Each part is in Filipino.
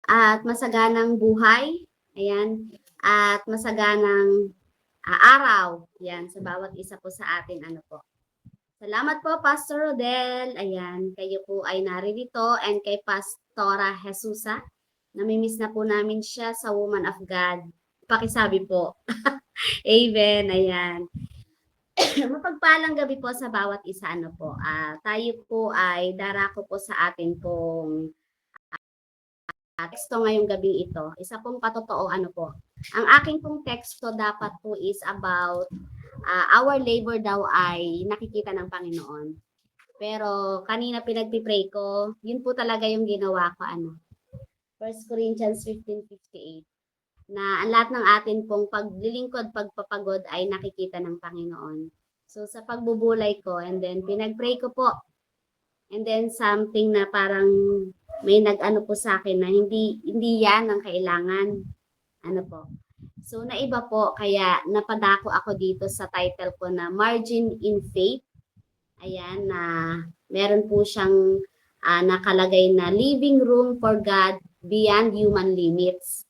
at masaganang buhay. Ayan. At masaganang araw. Yan, sa bawat isa po sa atin. Ano po. Salamat po, Pastor Rodel. Ayan, kayo po ay naririto and kay Pastora Jesusa. Namimiss na po namin siya sa Woman of God. Pakisabi po. Amen. Ayan. Mapagpalang gabi po sa bawat isa. Ano po. Tayo po ay darako po sa atin pong teksto ngayong gabi ito. Isa pong patotoo ano po. Ang aking pong teksto dapat po is about our labor daw ay nakikita ng Panginoon. Pero kanina pinagpipray ko, yun po talaga yung ginawa ko ano. 1 Corinthians 15:58 na ang lahat ng atin pong paglilingkod, pagpapagod ay nakikita ng Panginoon. So sa pagbubulay ko and then pinagpray ko po. And then something na parang may nag-ano po sa akin na hindi yan ang kailangan. Ano po. So naiba po kaya napadako ako dito sa title ko na Margin in Faith. Ayan na meron po siyang nakalagay na living room for God beyond human limits.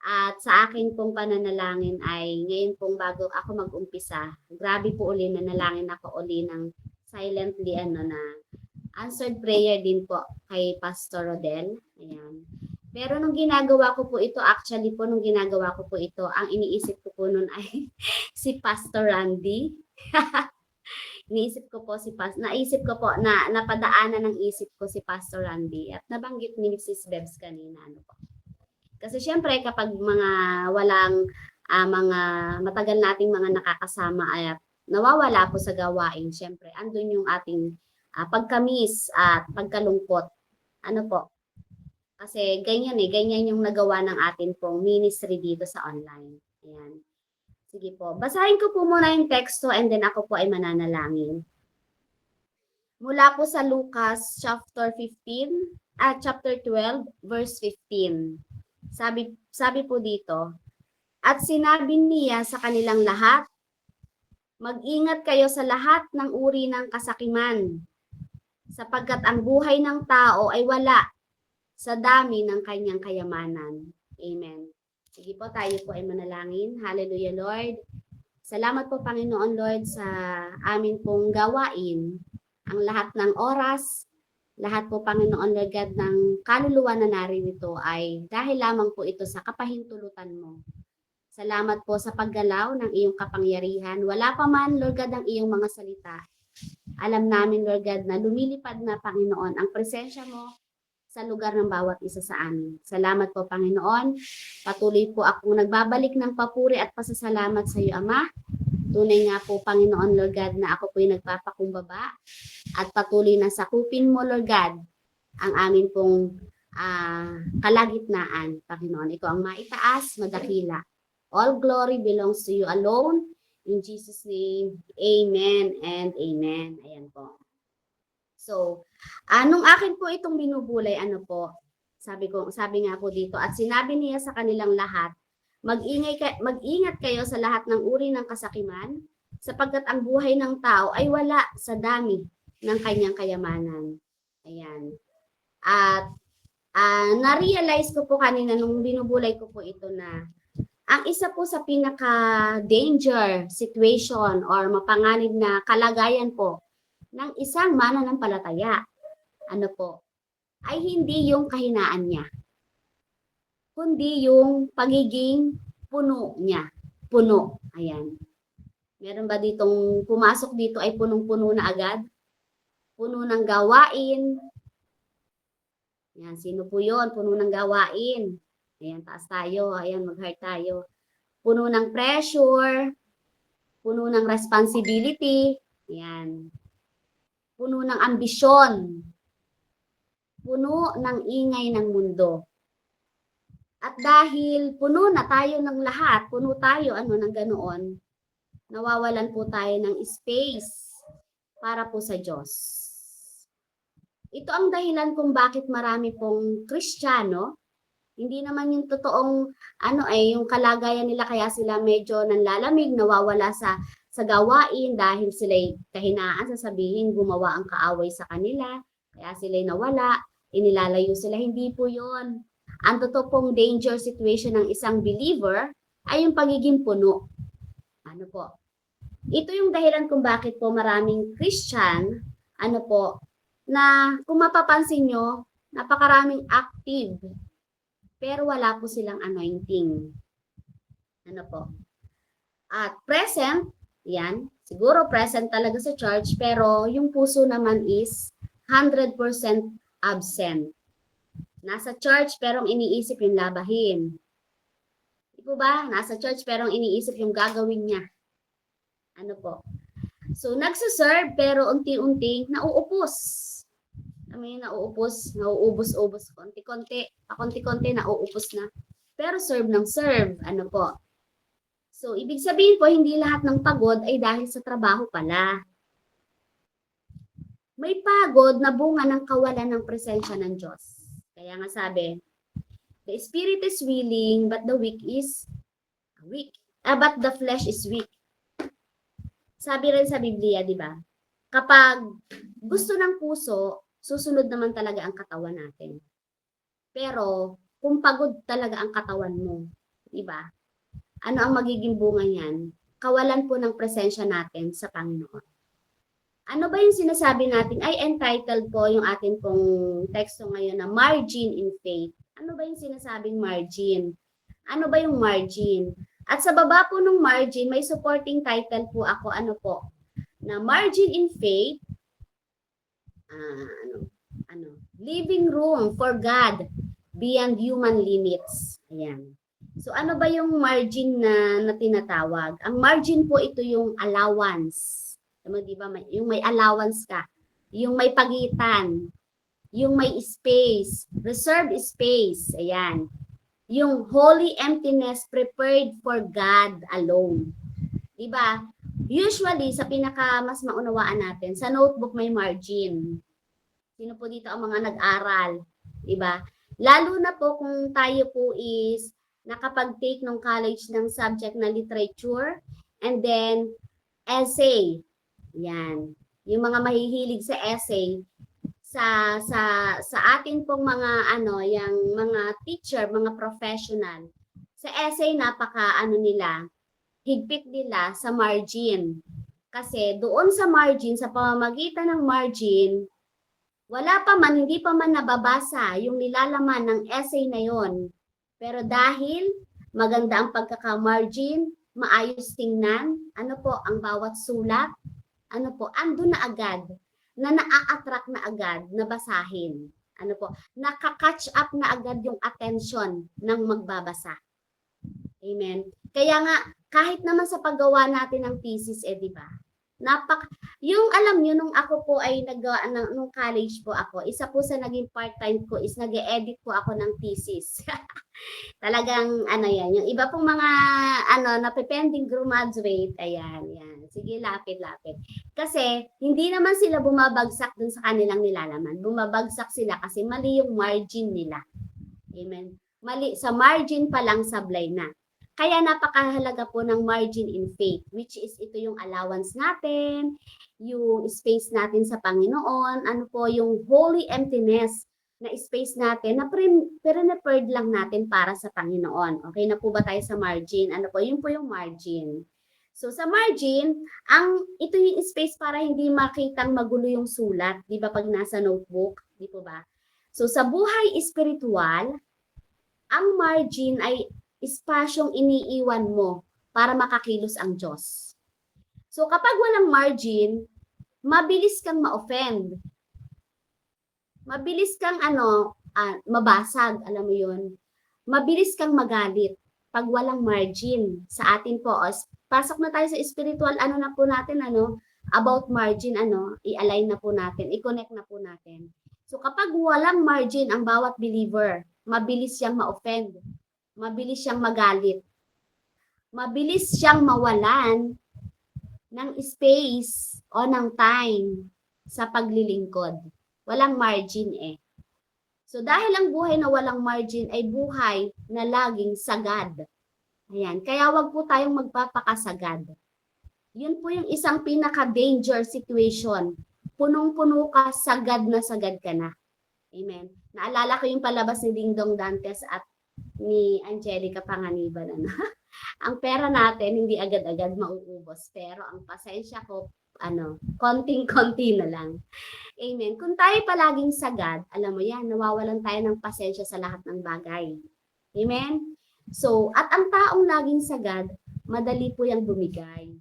At sa akin pong pananalangin ay ngayon pong bago ako mag-umpisa, grabe po uli na nalangin ako uli ng silently ano na answered prayer din po kay Pastor Rodel. Ayan. Pero nung ginagawa ko po ito, actually po nung ginagawa ko po ito, ang iniisip ko po nun ay si Pastor Randy. Naisip ko po na napadaanan ng isip ko si Pastor Randy at nabanggit ni Mrs. Bebs kanina ano po. Kasi syempre kapag mga walang mga matagal nating mga nakakasama at nawawala po sa gawain, syempre andun yung ating pagkamis at pagkalungkot. Ano po? Kasi ganyan yung nagawa ng atin pong ministry dito sa online. Ayan. Sige po. Basahin ko po muna yung teksto and then ako po ay mananalangin. Mula po sa Lucas chapter 12 verse 15. Sabi po dito, at sinabi niya sa kanilang lahat, mag-ingat kayo sa lahat ng uri ng kasakiman, sapagkat ang buhay ng tao ay wala sa dami ng kanyang kayamanan. Amen. Sige po, tayo po ay manalangin. Hallelujah, Lord. Salamat po, Panginoon, Lord, sa amin pong gawain. Ang lahat ng oras, lahat po, Panginoon, Lord God, ng kaluluwa na naririto ay dahil lamang po ito sa kapahintulutan mo. Salamat po sa paggalaw ng iyong kapangyarihan. Wala pa man, Lord God, ang iyong mga salita. Alam namin, Lord God, na lumilipad na, Panginoon, ang presensya mo sa lugar ng bawat isa sa amin. Salamat po, Panginoon. Patuloy po akong nagbabalik ng papuri at pasasalamat sa iyo, Ama. Tunay nga po, Panginoon, Lord God, na ako po'y nagpapakumbaba at patuloy na sakupin mo, Lord God, ang amin pong kalagitnaan, Panginoon. Ikaw ang maitaas, madakila. All glory belongs to you alone. In Jesus' name, amen and amen. Ayan po. So, nung akin po itong binubulay, ano po, sabi nga po dito, at sinabi niya sa kanilang lahat, mag-ingat kayo sa lahat ng uri ng kasakiman, sapagkat ang buhay ng tao ay wala sa dami ng kanyang kayamanan. Ayan. At na-realize ko po kanina nung binubulay ko po ito na ang isa po sa pinaka-danger situation or mapanganib na kalagayan po ng isang mananampalataya, ano po, ay hindi yung kahinaan niya, kundi yung pagiging puno niya. Puno. Ayan. Meron ba ditong pumasok dito ay punong-puno na agad? Puno ng gawain. Ayan, sino po yun? Puno ng gawain. Ayan, taas tayo. Ayan, mag-heart tayo. Puno ng pressure. Puno ng responsibility. Ayan. Puno ng ambisyon. Puno ng ingay ng mundo. At dahil puno na tayo ng lahat, puno tayo ng ganoon, nawawalan po tayo ng space para po sa Diyos. Ito ang dahilan kung bakit marami pong Kristiyano, hindi naman yung totoong yung kalagayan nila kaya sila medyo nanlalamig, nawawala sa gawain dahil sila'y kahinaan, sasabihin gumawa ang kaaway sa kanila, kaya sila'y nawala, inilalayo sila. Hindi po yun. Ang totoo pong danger situation ng isang believer ay yung pagiging puno. Ano po? Ito yung dahilan kung bakit po maraming Christian, ano po, na kung mapapansin nyo, napakaraming active, pero wala po silang anointing. Ano po? At present, yan, siguro present talaga sa church, pero yung puso naman is 100% absent. Nasa church, pero iniisip yung labahin. Di po ba? Nasa church, pero iniisip yung gagawin niya. Ano po? So, nagsaserve, pero unti-unti, nauupos. May nauupos, nauubos-ubos, konti-konti, pakonti-konti, nauupos na. Pero serve ng serve, ano po. So, ibig sabihin po, hindi lahat ng pagod ay dahil sa trabaho pala. May pagod na bunga ng kawalan ng presensya ng Diyos. Kaya nga sabi, the spirit is willing, but the weak is weak. But the flesh is weak. Sabi rin sa Biblia, di ba? Kapag gusto ng puso, susunod naman talaga ang katawan natin. Pero, kung pagod talaga ang katawan mo, di ba? Ano ang magiging bunga niyan? Kawalan po ng presensya natin sa Panginoon. Ano ba yung sinasabi natin? Ay, entitled po yung atin pong teksto ngayon na margin in faith. Ano ba yung sinasabing margin? Ano ba yung margin? At sa baba po ng margin, may supporting title po ako, ano po, na margin in faith, living room for God beyond human limits. Ayan. So ano ba yung margin na tinatawag? Ang margin po ito yung allowance. Di ba? Yung may allowance ka. Yung may pagitan. Yung may space. Reserved space. Ayan. Yung holy emptiness prepared for God alone. Di ba? Usually, sa pinaka mas maunawaan natin, sa notebook may margin. Sino po dito ang mga nag-aral? Di ba? Lalo na po kung tayo po is nakapag-take ng college ng subject na literature and then essay. Yan. Yung mga mahihilig sa essay, sa atin pong mga yung mga teacher, mga professional, sa essay nila, higpit nila sa margin. Kasi doon sa margin, sa pamamagitan ng margin, hindi pa man nababasa yung nilalaman ng essay na yon. Pero dahil maganda ang pagkaka-margin, maayos tingnan, ang bawat sulat, andun na agad, na naa-attract na agad na basahin. Nakaka-catch up na agad yung attention ng magbabasa. Amen. Kaya nga, kahit naman sa paggawa natin ng thesis, di ba? Yung alam nyo, nung ako po ay nung college po ako, isa po sa naging part-time ko is nag-e-edit po ako ng thesis. Talagang yan, yung iba pong mga na-pending graduate, ayan. Sige, lapit-lapit. Kasi hindi naman sila bumabagsak dun sa kanilang nilalaman. Bumabagsak sila kasi mali yung margin nila. Amen. Mali sa margin pa lang sablay na. Kaya napakahalaga po ng margin in faith, which is ito yung allowance natin, yung space natin sa Panginoon, yung holy emptiness na space natin na prepared lang natin para sa Panginoon. Okay na po ba tayo sa margin? Yun po yung margin. So sa margin, ito yung space para hindi makitang magulo yung sulat, di ba pag nasa notebook, di po ba? So sa buhay espiritual, ang margin ay espasyong iniiwan mo para makakilos ang Diyos. So kapag walang margin, mabilis kang ma-offend. Mabilis kang mabasag, alam mo yun. Mabilis kang magalit pag walang margin sa atin po. Pasok na tayo sa spiritual, na po natin, about margin, i-align na po natin, i-connect na po natin. So kapag walang margin ang bawat believer, mabilis siyang ma-offend. Mabilis siyang magalit. Mabilis siyang mawalan ng space o ng time sa paglilingkod. Walang margin So dahil ang buhay na walang margin ay buhay na laging sagad. Ayan. Kaya wag po tayong magpapakasagad. Yun po yung isang pinaka-danger situation. Punong-puno ka, sagad na ka na. Amen. Naalala ko yung palabas ni Dingdong Dantes at ni Angelica Panganiban. Ano? Ang pera natin hindi agad-agad mauubos, pero ang pasensya ko, konting-konti na lang. Amen. Kung tayo palaging sagad, alam mo yan, nawawalan tayo ng pasensya sa lahat ng bagay. Amen? So, at ang taong laging sagad, madali po yung bumigay.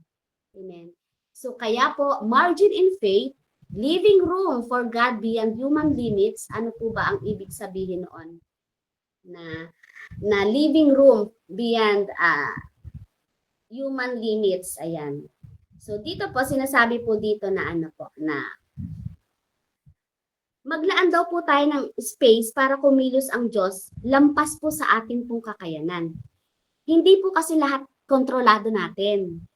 Amen. So, kaya po, margin in faith, leaving room for God beyond human limits. Ano po ba ang ibig sabihin noon? Na leaving room beyond human limits. Ayan. So, dito po, sinasabi po dito na na maglaan daw po tayo ng space para kumilos ang Diyos lampas po sa ating pong kakayanan. Hindi po kasi lahat kontrolado natin.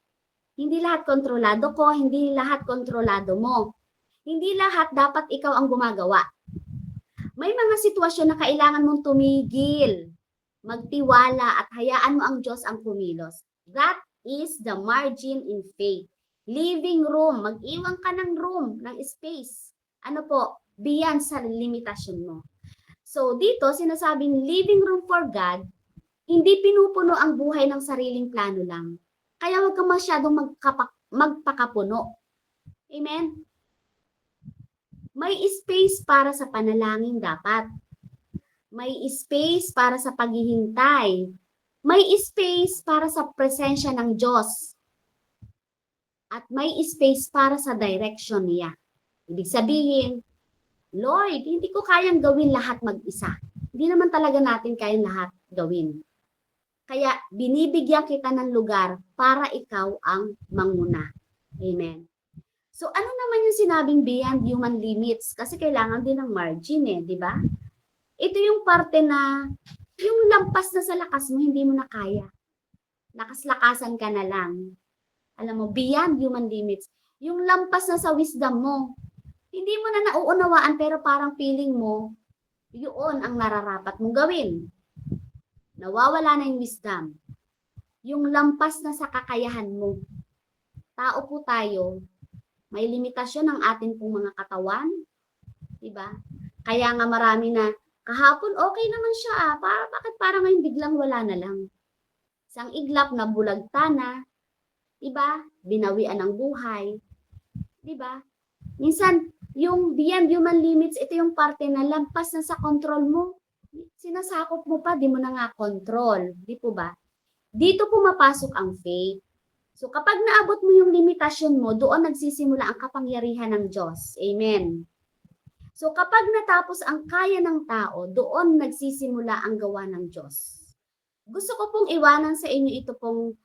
Hindi lahat kontrolado ko, hindi lahat kontrolado mo. Hindi lahat dapat ikaw ang gumagawa. May mga sitwasyon na kailangan mong tumigil, magtiwala at hayaan mo ang Diyos ang kumilos. That is the margin in faith. Leaving room, mag-iwan ka ng room, ng space. Ano po? Beyond sa limitasyon mo. So dito, sinasabing leaving room for God, hindi pinupuno ang buhay ng sariling plano lang. Kaya huwag ka masyadong magpakapuno. Amen? May space para sa panalangin dapat. May space para sa paghihintay. May space para sa presensya ng Diyos. At may space para sa direction niya. Ibig sabihin, Lord, hindi ko kayang gawin lahat mag-isa. Hindi naman talaga natin kayang lahat gawin. Kaya binibigyan kita ng lugar para ikaw ang manguna. Amen. So ano naman yung sinabing beyond human limits? Kasi kailangan din ng margin di ba? Ito yung parte na yung lampas na sa lakas mo, hindi mo na kaya. Lakas-lakasan ka na lang. Alam mo, beyond human limits. Yung lampas na sa wisdom mo. Hindi mo na nauunawaan pero parang feeling mo, yun ang nararapat mong gawin. Nawawala na yung wisdom. Yung lampas na sa kakayahan mo. Tao po tayo, may limitasyon ang atin pong mga katawan. Diba? Kaya nga marami na, kahapon okay naman siya bakit parang ngayon biglang wala na lang? Isang iglap na bulagta na, diba? Binawian ng buhay. Diba? Minsan, yung beyond human limits, ito yung parte na lampas na sa control mo. Sinasakop mo pa, di mo na nga control. Di po ba? Dito pumapasok ang faith. So kapag naabot mo yung limitasyon mo, doon nagsisimula ang kapangyarihan ng Diyos. Amen. So kapag natapos ang kaya ng tao, doon nagsisimula ang gawa ng Diyos. Gusto ko pong iwanan sa inyo ito pong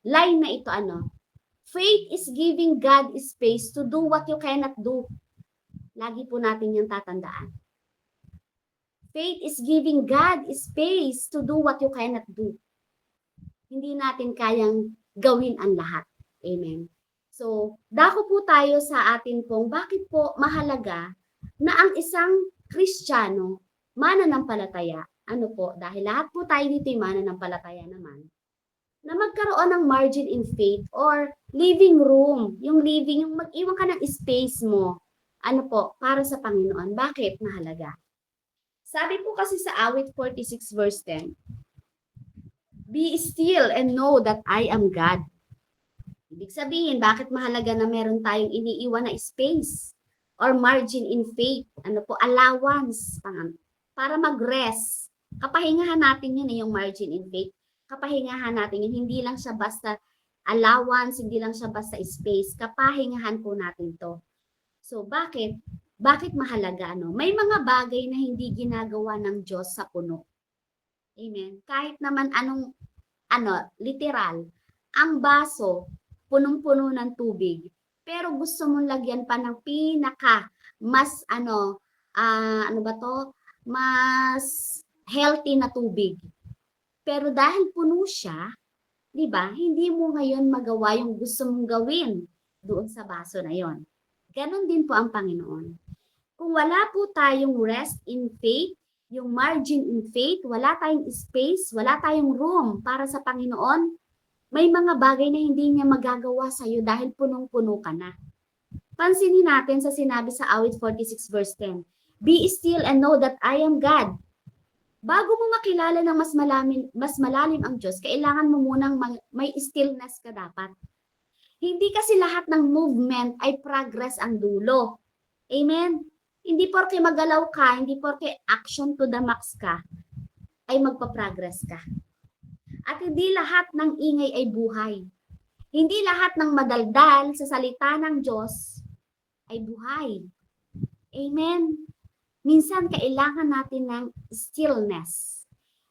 line na ito, faith is giving God space to do what you cannot do. Lagi po natin yung tatandaan. Faith is giving God space to do what you cannot do. Hindi natin kayang gawin ang lahat. Amen. So, dako po tayo sa atin pong bakit po mahalaga na ang isang Kristiyano mananampalataya. Ano po? Dahil lahat po tayo dito ay mananampalataya naman. Na magkaroon ng margin in faith or living room. Yung mag-iwan ka ng space mo. Ano po? Para sa Panginoon. Bakit mahalaga? Sabi po kasi sa awit 46 verse 10, be still and know that I am God. Ibig sabihin, bakit mahalaga na meron tayong iniiwan na space or margin in faith? Ano po? Allowance. Para mag-rest. Kapahingahan natin yun yung margin in faith. Kapahingahan natin yun. Hindi lang siya basta allowance, hindi lang siya basta space. Kapahingahan po natin to. So, bakit? Bakit mahalaga? May mga bagay na hindi ginagawa ng Diyos sa puno. Amen. Kahit naman literal, ang baso, punong-puno ng tubig, pero gusto mong lagyan pa ng mas mas healthy na tubig. Pero dahil puno siya, di ba, hindi mo ngayon magawa yung gusto mong gawin doon sa baso na yon. Ganon din po ang Panginoon. Kung wala po tayong rest in faith, yung margin in faith, wala tayong space, wala tayong room para sa Panginoon, may mga bagay na hindi niya magagawa sa iyo dahil punong-puno ka na. Pansinin natin sa sinabi sa awit 46 verse 10, Be still and know that I am God. Bago mo makilala ng mas malalim ang Diyos, kailangan mo munang may stillness ka dapat. Hindi kasi lahat ng movement ay progress ang dulo. Amen? Hindi porke magalaw ka, hindi porke action to the max ka, ay magpa-progress ka. At hindi lahat ng ingay ay buhay. Hindi lahat ng madaldal sa salita ng Diyos ay buhay. Amen? Minsan kailangan natin ng stillness.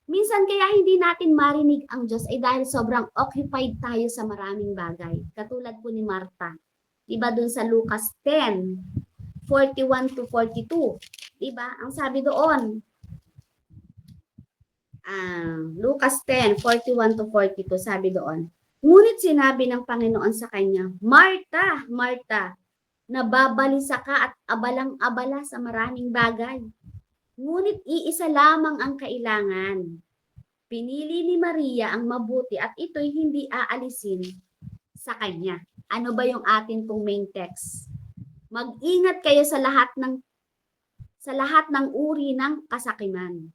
Minsan kaya hindi natin marinig ang Diyos ay dahil sobrang occupied tayo sa maraming bagay. Katulad po ni Martha. Diba dun sa Lucas 10, 41 to 42. Diba? Ang sabi doon, Lucas 10, 41 to 42, sabi doon, ngunit sinabi ng Panginoon sa kanya, Martha, Martha, nababalisa ka at abalang-abala sa maraming bagay. Ngunit iisa lamang ang kailangan. Pinili ni Maria ang mabuti at ito'y hindi aalisin sa kanya. Ano ba yung atin pong main text? Mag-ingat kayo sa lahat ng uri ng kasakiman.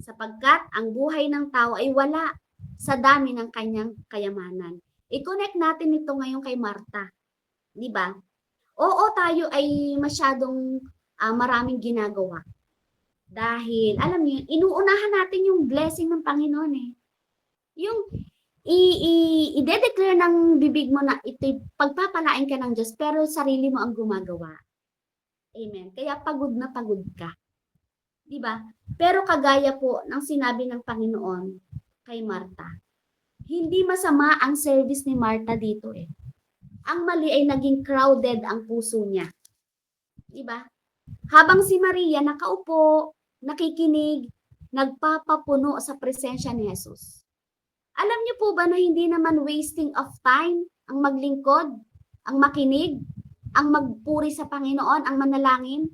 Sapagkat ang buhay ng tao ay wala sa dami ng kanyang kayamanan. I-connect natin ito ngayon kay Martha. Di ba? Oo, tayo ay masyadong maraming ginagawa. Dahil, alam niyo, inuunahan natin yung blessing ng Panginoon eh. Yung i-declare ng bibig mo na ito'y pagpapalain ka ng Diyos, pero sarili mo ang gumagawa. Amen. Kaya pagod na pagod ka. Diba? Pero kagaya po ng sinabi ng Panginoon kay Martha, hindi masama ang service ni Martha dito eh. Ang mali ay naging crowded ang puso niya. Diba? Habang si Maria nakaupo, nakikinig, nagpapapuno sa presensya ni Jesus. Alam niyo po ba na hindi naman wasting of time ang maglingkod, ang makinig, ang magpuri sa Panginoon, ang manalangin?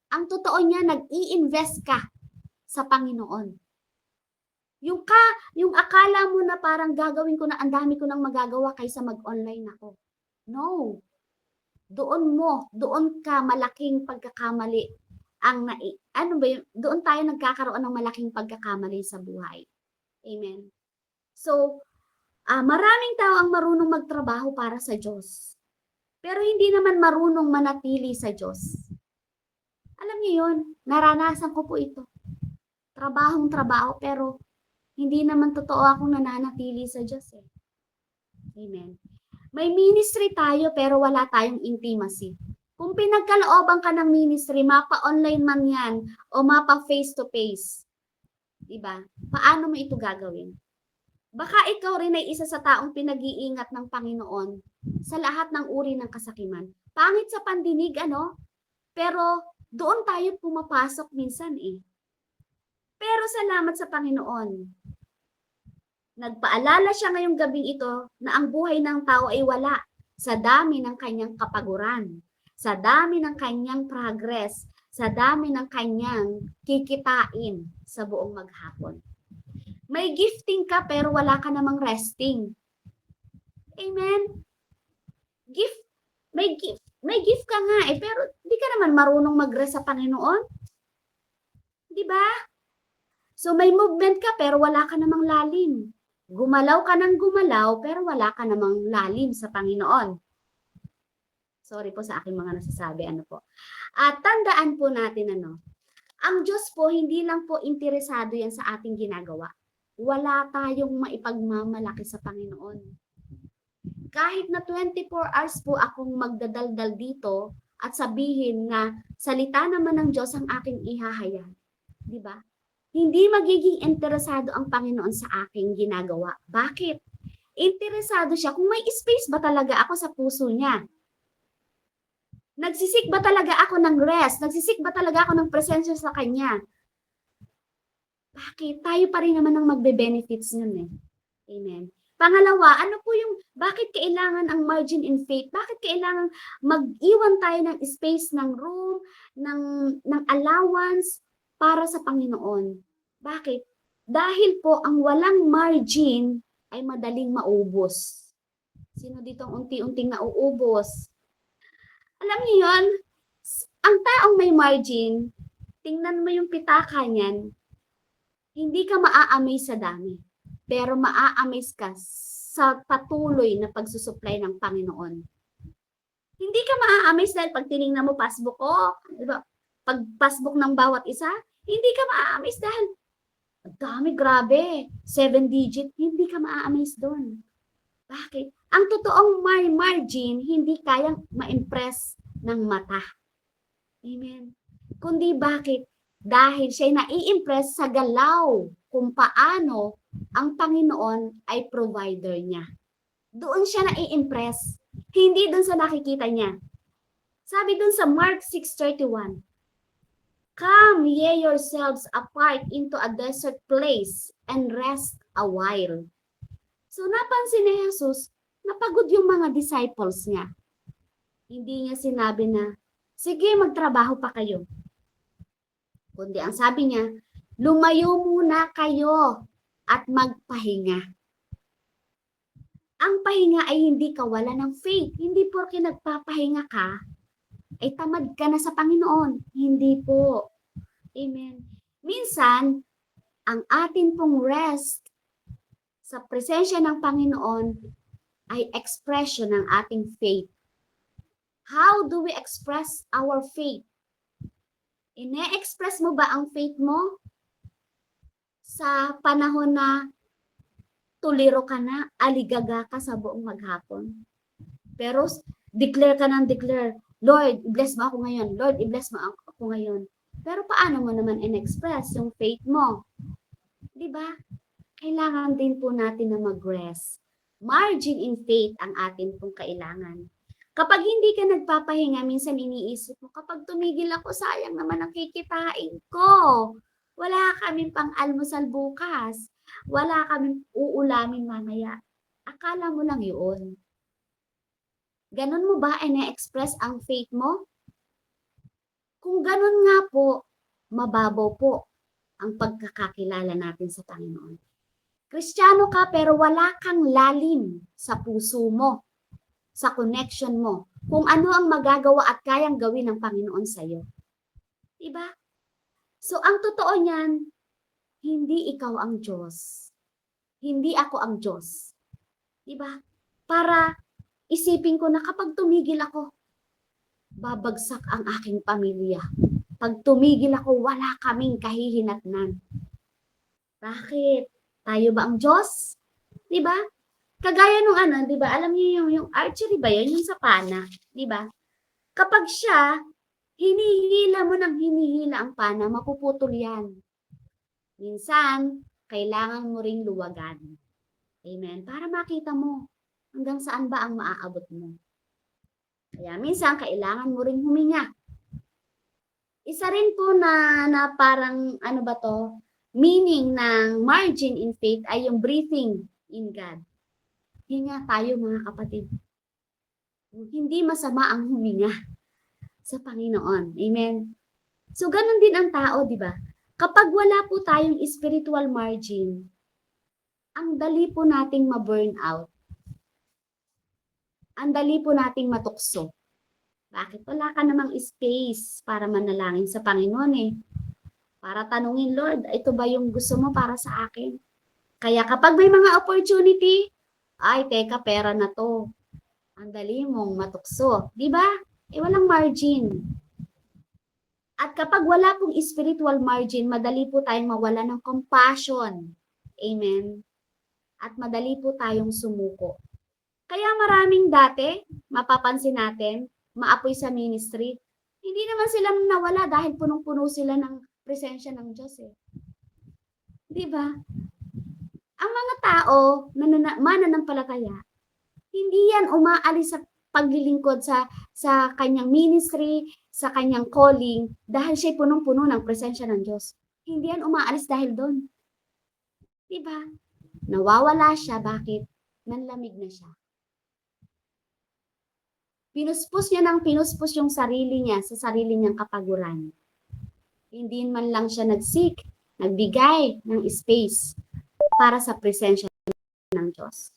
Ang totoo niya, nag-i-invest ka sa Panginoon. Yung akala mo na parang gagawin ko na, ang dami ko nang magagawa kaysa mag-online ako. No. Doon ka malaking pagkakamali. Doon tayo nagkakaroon ng malaking pagkakamali sa buhay. Amen. So, maraming tao ang marunong magtrabaho para sa Diyos. Pero hindi naman marunong manatili sa Diyos. Alam niyo yun, naranasan ko po ito. Trabaho, pero hindi naman totoo akong nananatili sa Diyos eh. Amen. May ministry tayo pero wala tayong intimacy. Kung pinagkalooban ka ng ministry, mapa-online man yan o mapa face-to-face, diba? Paano mo ito gagawin? Baka ikaw rin ay isa sa taong pinag-iingat ng Panginoon sa lahat ng uri ng kasakiman. Pangit sa pandinig, pero doon tayo pumapasok minsan eh. Pero salamat sa Panginoon. Nagpaalala siya ngayong gabing ito na ang buhay ng tao ay wala sa dami ng kanyang kapaguran, sa dami ng kanyang progress, sa dami ng kanyang kikitain sa buong maghapon. May gifting ka pero wala ka namang resting. Amen? May gift ka nga pero di ka naman marunong mag-rest sa Panginoon. Di ba? So may movement ka pero wala ka namang lalim. Gumalaw ka ng gumalaw pero wala ka namang lalim sa Panginoon. Sorry po sa aking mga nasasabi, At tandaan po natin, ang Diyos po hindi lang po interesado yan sa ating ginagawa. Wala tayong maipagmamalaki sa Panginoon. Kahit na 24 hours po akong magdadaldal dito at sabihin na salita naman ng Diyos ang aking ihahayag. Di ba? Hindi magiging interesado ang Panginoon sa aking ginagawa. Bakit? Interesado siya kung may space ba talaga ako sa puso niya. Nagsisik ba talaga ako ng rest? Nagsisik ba talaga ako ng presensya sa Kanya? Bakit? Tayo pa rin naman ang magbe-benefits nun eh. Amen. Pangalawa, bakit kailangan ang margin in faith? Bakit kailangan mag-iwan tayo ng space, ng room, ng allowance para sa Panginoon? Bakit? Dahil po ang walang margin ay madaling maubos. Sino dito ang unti-unting nauubos? Alam niyo yun, Ang taong may margin, tingnan mo yung pitaka niyan, hindi ka maa-amaze sa dami, pero maa-amaze ka sa patuloy na pagsusupply ng Panginoon. Hindi ka maa-amaze dahil pag tinignan mo passbook ko, di ba? Pag passbook ng bawat isa, hindi ka maa-amaze dahil dami, grabe, 7 digit, hindi ka maa-amaze doon. Bakit? Ang totoong may margin, hindi kayang ma-impress ng mata. Amen. Kundi bakit? Dahil siya nai-impress sa galaw kung paano ang Panginoon ay provider niya. Doon siya nai-impress. Hindi doon sa nakikita niya. Sabi doon sa Mark 6:31, "Come ye yourselves apart into a desert place and rest a while." So napansin ni Jesus, napagod yung mga disciples niya. Hindi niya sinabi na, sige, magtrabaho pa kayo. Kundi ang sabi niya, lumayo muna kayo at magpahinga. Ang pahinga ay hindi kawalan ng faith. Hindi porke nagpapahinga ka, ay tamad ka na sa Panginoon. Hindi po. Amen. Minsan, ang atin pong rest sa presensya ng Panginoon ay expression ng ating faith. How do we express our faith? Ine-express mo ba ang faith mo sa panahon na tuliro ka na, aligaga ka sa buong maghapon? Pero declare ka ng declare, Lord, bless mo ako ngayon. Lord, i-bless mo ako ngayon. Pero paano mo naman in-express yung faith mo? Di ba? Kailangan din po natin na mag-rest. Margin in faith ang atin pong kailangan. Kapag hindi ka nagpapahinga, minsan iniisip mo, kapag tumigil ako, sayang naman ang kikitain ko. Wala kaming pang-almusal bukas. Wala kaming uulamin mamaya. Akala mo lang yun. Ganon mo ba ina-express ang faith mo? Kung ganon nga po, mababaw po ang pagkakakilala natin sa Panginoon. Kristiyano ka pero wala kang lalim sa puso mo, sa connection mo, kung ano ang magagawa at kayang gawin ng Panginoon sa iyo. Diba? So, ang totoo niyan, hindi ikaw ang Diyos. Hindi ako ang Diyos. Diba? Para isipin ko na kapag tumigil ako, babagsak ang aking pamilya. Pag tumigil ako, wala kaming kahihinatnan. Bakit? Tayo ba ang Diyos? Diba? Kagaya nung ano, 'di ba? Alam niyo yung archery ba 'yan, yung sa pana, 'di ba? Kapag siya hinihila mo ng hinihila ang pana, mapuputol 'yan. Minsan, kailangan mo ring luwagan. Amen. Para makita mo hanggang saan ba ang maaabot mo. Kaya minsan kailangan mo ring huminga. Isa rin po na parang ano ba 'to? Meaning ng margin in faith ay yung breathing in God. Hinga tayo mga kapatid. Hindi masama ang huminga sa Panginoon. Amen. So, ganun din ang tao, di ba? Kapag wala po tayong spiritual margin, ang dali po nating ma-burn out. Ang dali po nating matukso. Bakit? Wala ka namang space para manalangin sa Panginoon eh. Para tanungin, Lord, ito ba yung gusto mo para sa akin? Kaya kapag may mga opportunity, ay, teka, pera na to. Ang dali mong matukso. Di ba? Eh, walang margin. At kapag wala pong spiritual margin, madali po tayong mawala ng compassion. Amen? At madali po tayong sumuko. Kaya maraming dati, mapapansin natin, maapoy sa ministry, hindi naman sila nawala dahil punong-puno sila ng presensya ng Diyos eh. Di ba? Ang mga tao na mananampalataya, hindi yan umaalis sa paglilingkod sa kanyang ministry, sa kanyang calling, dahil siya punong-puno ng presensya ng Diyos. Hindi yan umaalis dahil doon. Diba? Nawawala siya. Bakit? Nanlamig na siya. Pinuspos niya ng pinuspos yung sarili niya sa sarili niyang kapaguran. Hindi man lang siya nag-seek, nagbigay ng space para sa presensya ng Diyos.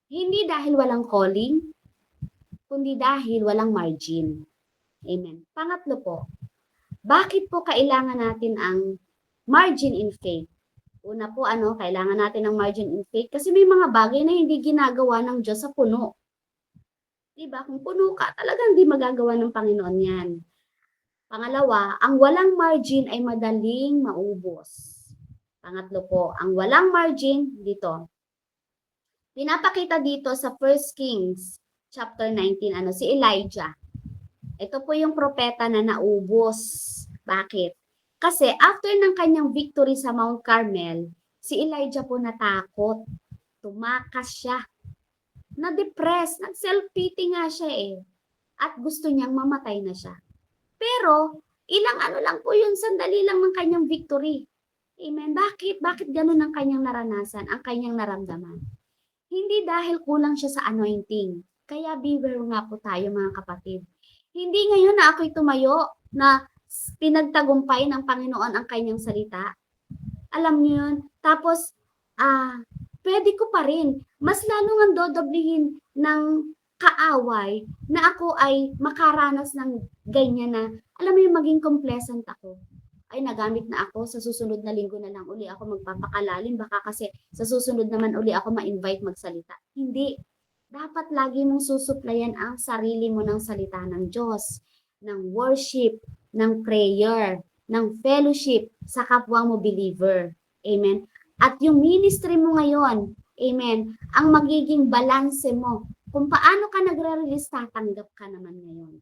Hindi dahil walang calling, kundi dahil walang margin. Amen. Pangatlo po, bakit po kailangan natin ang margin in faith? Una po, kailangan natin ng margin in faith kasi may mga bagay na hindi ginagawa ng Diyos sa puno. Diba? Kung puno ka, talagang hindi magagawa ng Panginoon yan. Pangalawa, ang walang margin ay madaling maubos. Pangatlo po, ang walang margin dito. Pinapakita dito sa 1 Kings chapter 19, si Elijah. Ito po yung propeta na naubos. Bakit? Kasi after ng kanyang victory sa Mount Carmel, si Elijah po natakot. Tumakas siya. Na-depress, nag-self-pity nga siya eh. At gusto niyang mamatay na siya. Pero, ilang lang po yun, sandali lang ng kanyang victory. Amen. Bakit? Bakit ganun ang kanyang naranasan, ang kanyang naramdaman? Hindi dahil kulang siya sa anointing. Kaya beware nga po tayo mga kapatid. Hindi ngayon na ako'y tumayo na pinagtagumpay ng Panginoon ang kanyang salita. Alam niyo yun? Tapos, pwede ko pa rin. Mas lalo nga dodoblihin ng kaaway na ako ay makaranas ng ganyan na, alam mo yung maging complacent ako. Ay, nagamit na ako, sa susunod na linggo na lang uli ako magpapakalalim, baka kasi sa susunod naman uli ako ma-invite magsalita. Hindi. Dapat lagi mong susuplayan ang sarili mo ng salita ng Diyos, ng worship, ng prayer, ng fellowship sa kapwa mo believer. Amen. At yung ministry mo ngayon, amen, ang magiging balanse mo. Kung paano ka nagre-release, tatanggap ka naman ngayon.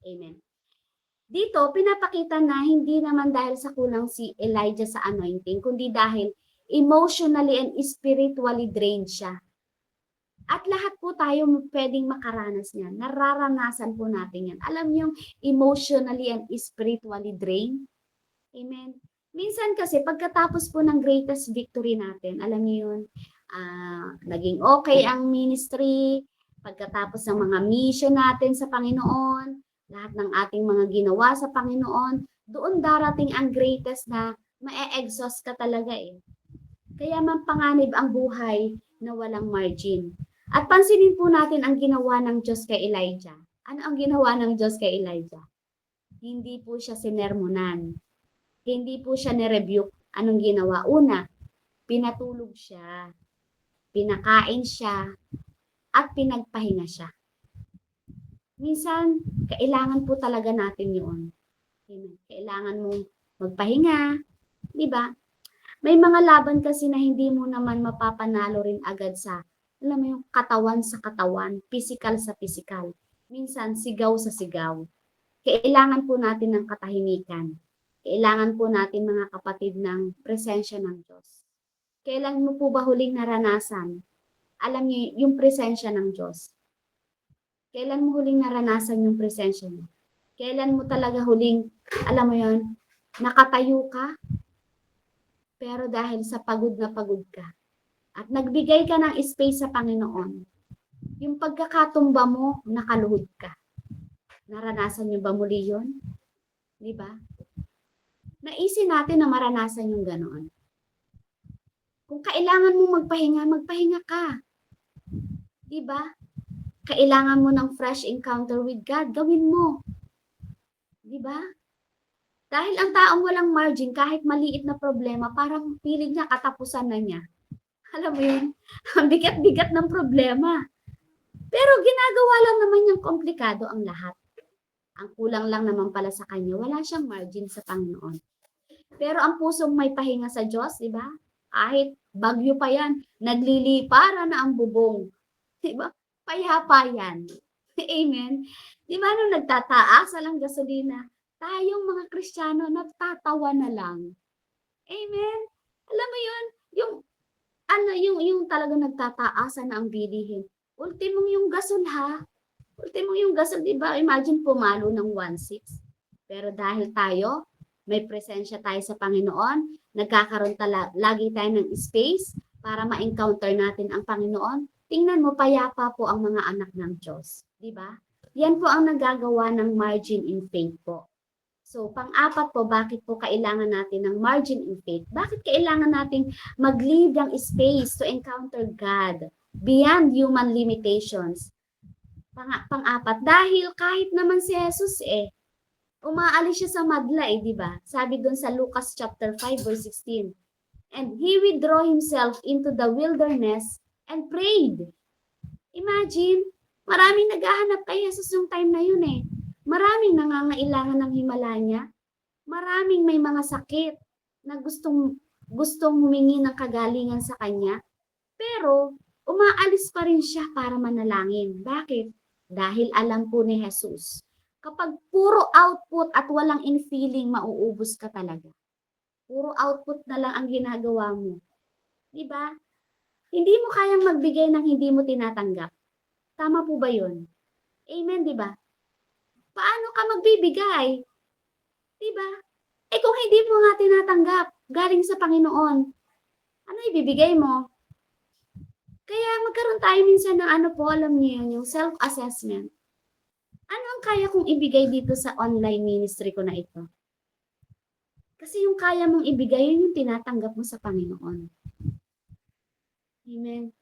Amen. Dito, pinapakita na hindi naman dahil sa kulang si Elijah sa anointing, kundi dahil emotionally and spiritually drained siya. At lahat po tayo pwedeng makaranas niyan. Nararanasan po natin yan. Alam niyo yung emotionally and spiritually drained? Amen. Minsan kasi pagkatapos po ng greatest victory natin, alam niyo yun, naging okay ang ministry, pagkatapos ng mga mission natin sa Panginoon, lahat ng ating mga ginawa sa Panginoon, doon darating ang greatest na ma-exhaust ka talaga eh. Kaya mampanganib ang buhay na walang margin. At pansinin po natin ang ginawa ng Diyos kay Elijah. Ano ang ginawa ng Diyos kay Elijah? Hindi po siya sinermonan. Hindi po siya nirebuke. Anong ginawa? Una, pinatulog siya, pinakain siya, at pinagpahinga siya. Minsan, kailangan po talaga natin yun. Kailangan mong magpahinga, di ba? May mga laban kasi na hindi mo naman mapapanalo rin agad sa, alam mo yung katawan sa katawan, physical sa physical. Minsan, sigaw sa sigaw. Kailangan po natin ng katahimikan. Kailangan po natin mga kapatid ng presensya ng Diyos. Kailan mo po ba huling naranasan? Alam niyo, yung presensya ng Diyos. Kailan mo huling naranasan yung presensya niya? Kailan mo talaga huling, alam mo yun, nakatayo ka, pero dahil sa pagod na pagod ka, at nagbigay ka ng space sa Panginoon, yung pagkakatumba mo, nakaluhod ka. Naranasan niyo ba muli yun? Di ba? Naisin natin na maranasan yung ganoon. Kung kailangan mo magpahinga, magpahinga ka. Di ba? Kailangan mo ng fresh encounter with God, gawin mo. Di ba? Dahil ang taong walang margin, kahit maliit na problema, parang feeling niya katapusan na niya. Alam mo yun? Ang bigat-bigat ng problema. Pero ginagawa lang naman niyang komplikado ang lahat. Ang kulang lang naman pala sa kanya, wala siyang margin sa Panginoon. Pero ang pusong may pahinga sa Diyos, di ba? Kahit bagyo pa yan, naglilipara na ang bubong. Di ba? Payapa yan. Amen. Di ba nung nagtataas lang gasolina, tayong mga Kristiyano nagtatawa na lang. Amen. Alam mo yun, yung talagang nagtataasan na ang bilihin. Ultimong yung gasol ha. Ultimong yung gasol, di ba? Imagine pumalo ng 1.6. Pero dahil tayo, may presensya tayo sa Panginoon, nagkakaroon lagi tayo ng space para ma-encounter natin ang Panginoon. Tingnan mo, payapa po ang mga anak ng Diyos. Di ba? Yan po ang nagagawa ng margin in faith po. So, pang-apat po, bakit po kailangan natin ng margin in faith? Bakit kailangan natin mag-leave ng space to encounter God beyond human limitations? Pang-apat, dahil kahit naman si Jesus Umaalis siya sa madla di ba? Sabi doon sa Lucas chapter 5 verse 16. And he withdrew himself into the wilderness and prayed. Imagine, maraming naghahanap kay Jesus yung time na yun Maraming nangangailangan ng himala niya. Maraming may mga sakit na gustong humingi ng kagalingan sa kanya. Pero, umaalis pa rin siya para manalangin. Bakit? Dahil alam po ni Jesus, kapag puro output at walang infilling, mauubos ka talaga. Puro output na lang ang ginagawa mo. Diba? Hindi mo kayang magbigay ng hindi mo tinatanggap. Tama po ba yun? Amen, diba? Paano ka magbibigay? Diba? Kung hindi mo nga tinatanggap, galing sa Panginoon, ano ibibigay mo? Kaya magkaroon tayo minsan ng alam niyo yun, yung self-assessment. Ano ang kaya kong ibigay dito sa online ministry ko na ito? Kasi yung kaya mong ibigay, yun yung tinatanggap mo sa Panginoon. Amen.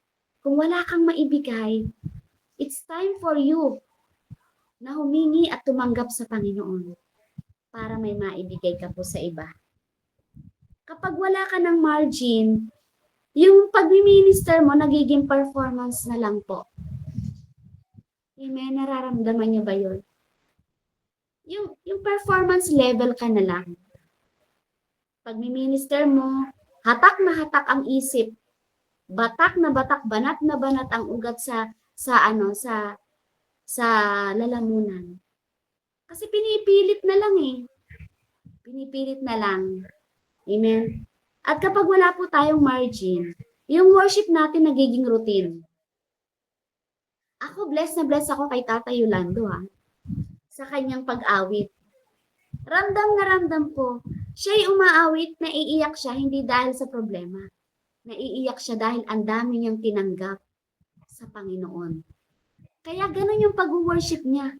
Kung wala kang maibigay, it's time for you na humingi at tumanggap sa Panginoon para may maibigay ka po sa iba. Kapag wala ka ng margin, yung pag-minister mo, nagiging performance na lang po. Amen? Nararamdaman niyo ba yun? Yung performance level ka na lang. Pag-minister mo, hatak na hatak ang isip. Batak na batak, banat na banat ang ugat sa lalamunan. Kasi pinipilit na lang Pinipilit na lang. Amen? At kapag wala po tayong margin, yung worship natin nagiging routine. Ako, blessed ako kay Tata Yolando sa kanyang pag-awit. Ramdam na ramdam ko, siya'y umaawit, naiiyak siya, hindi dahil sa problema. Naiiyak siya dahil ang dami niyang tinanggap sa Panginoon. Kaya ganun yung pag-worship niya.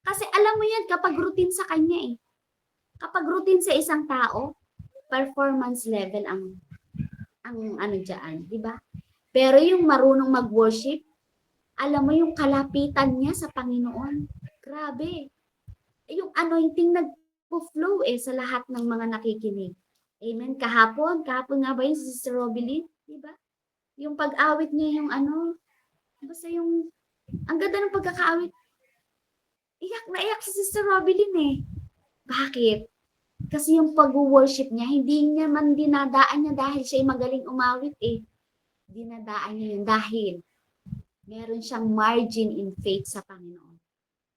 Kasi alam mo yan kapag routine sa kanya Kapag routine sa isang tao, performance level ang diyan, di ba? Pero yung marunong mag-worship, alam mo yung kalapitan niya sa Panginoon. Grabe. Yung anointing nag-flow sa lahat ng mga nakikinig. Amen. Kahapon nga ba yung si Sister Robilyn, di ba? Yung pag-awit niya yung basta yung ang ganda ng pagkakaawit. Iyak na iyak si Sister Robilyn Bakit? Kasi yung pag-worship niya, hindi niya man dinadaan niya dahil siya magaling umawit Dinadaan niya yun dahil meron siyang margin in faith sa Panginoon.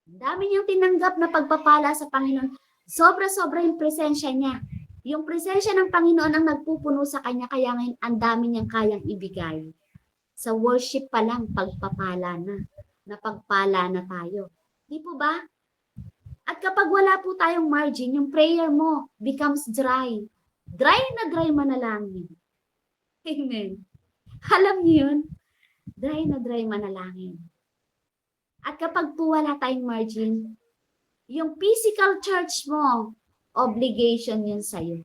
Ang dami niyang tinanggap na pagpapala sa Panginoon. Sobra-sobra yung presensya niya. Yung presensya ng Panginoon ang nagpupuno sa kanya, kaya ngayon ang dami niyang kayang ibigay. Sa worship pa lang, pagpapala na. Napagpala na tayo. Di po ba? At kapag wala po tayong margin, yung prayer mo becomes dry. Dry na manalangin. Amen. Alam niyo yun? Dry na manalangin. At kapag po wala tayong margin, yung physical church mo, obligation yun sa'yo.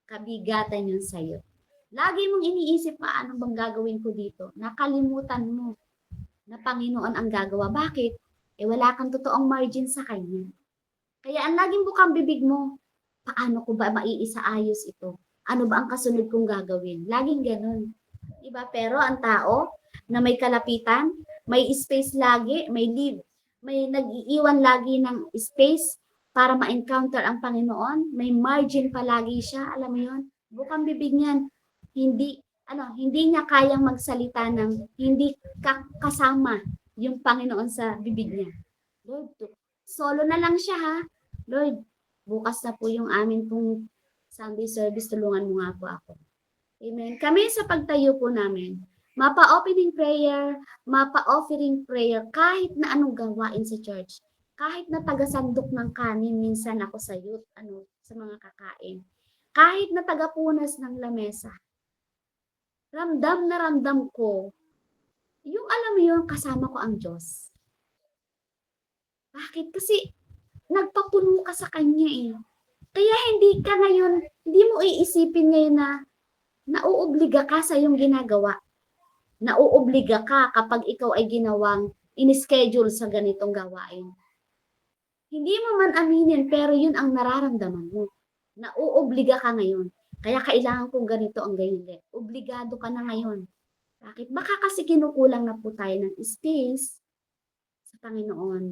Kabigatan yun sa'yo. Lagi mong iniisip, paano bang gagawin ko dito? Nakalimutan mo na Panginoon ang gagawa. Bakit? Wala kang totoong margin sa Kanya. Kaya ang laging bukang bibig mo, paano ko ba maiisaayos ito? Ano ba ang kasunod kong gagawin? Laging ganun. Diba? Pero ang tao na may kalapitan, may space lagi, may nag-iiwan lagi ng space para ma-encounter ang Panginoon, may margin palagi siya, alam mo yun? Bukang bibig niyan, hindi niya kayang magsalita ng hindi kasama yung Panginoon sa bibig niya. Lord, solo na lang siya Lord, bukas na po yung amin pong Sunday service, tulungan mo nga po ako. Amen. Kami sa pagtayo po namin, mapa-opening prayer, mapa-offering prayer, kahit na anong gawain sa church. Kahit na taga-sandok ng kanin, minsan ako sa youth, sa mga kakain. Kahit na taga-punas ng lamesa. Ramdam na ramdam ko, yung alam mo yun, kasama ko ang Diyos. Bakit? Kasi nagpapuno ka sa Kanya Kaya hindi mo iisipin ngayon na nauobliga ka sa iyong ginagawa. Nauobliga ka kapag ikaw ay ginawang in-schedule sa ganitong gawain. Hindi mo man aminin, pero yun ang nararamdaman mo. Nauobliga ka ngayon. Kaya kailangan kong ganito ang ganyan. Obligado ka na ngayon. Bakit? Baka kasi kinukulang na po tayo ng space sa Panginoon,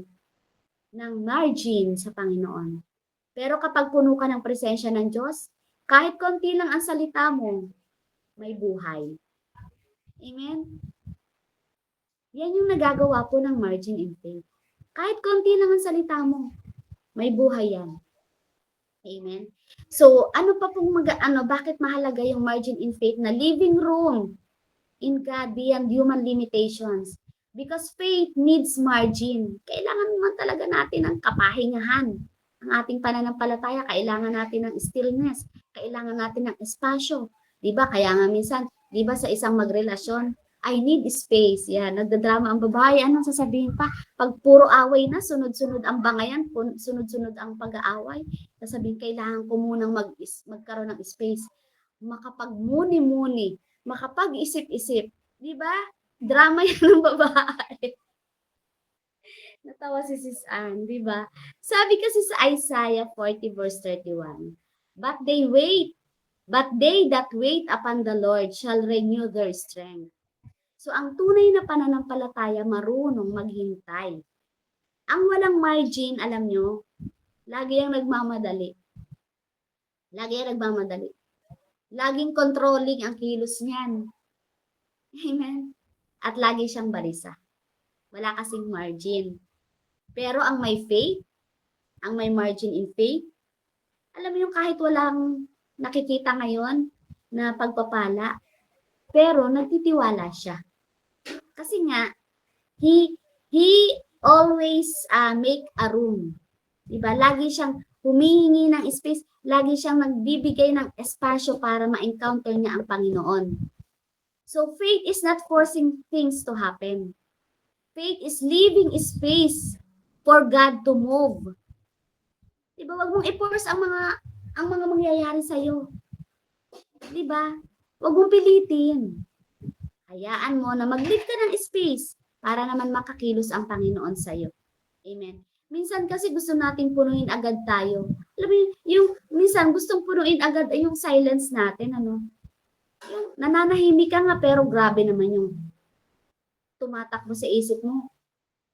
ng margin sa Panginoon. Pero kapag puno ka ng presensya ng Diyos, kahit konti lang ang salita mo, may buhay. Amen? Yan yung nagagawa po ng margin in faith. Kahit konti lang ang salita mo, may buhay yan. Amen? So, ano pa pong bakit mahalaga yung margin in faith na living room in God beyond human limitations? Because faith needs margin. Kailangan naman talaga natin ng kapahingahan. Ang ating pananampalataya, kailangan natin ng stillness. Kailangan natin ng espasyo. Diba? Kaya nga minsan, diba sa isang magrelasyon, I need space. Yan, nagdadrama ang babae. Anong sasabihin pa? Pag puro away na, sunod-sunod ang bangayan, sunod-sunod ang pag-aaway. Sasabihin, kailangan ko munang magkaroon ng space. Makapagmuni-muni, makapag-isip-isip. Diba? Drama yan ng babae. Natawa si Sis Ann, di ba? Sabi kasi sa Isaiah 40 verse 31, But they that wait upon the Lord shall renew their strength. So ang tunay na pananampalataya marunong maghintay. Ang walang margin, alam nyo, lagi ang nagmamadali. Laging controlling ang kilos niyan. Amen. At lagi siyang balisa. Wala kasing margin. Pero ang may faith, ang may margin in faith, alam mo yung kahit walang nakikita ngayon na pagpapala, pero nagtitiwala siya. Kasi nga, he always make a room. Diba? Lagi siyang humihingi ng space, lagi siyang nagbibigay ng espasyo para ma-encounter niya ang Panginoon. So faith is not forcing things to happen. Faith is leaving space for God to move. Diba? Wag mong i-force ang mga mangyayari sa iyo. Diba? Wag mong pilitin. Hayaan mo na mag-leave ka ng space para naman makakilos ang Panginoon sa iyo. Amen. Minsan kasi gusto nating punuin agad tayo. Alam mo yung minsan gustong punuin agad ay yung silence natin, ano? Yung nananahimik ka nga pero grabe naman yung tumatakbo sa isip mo.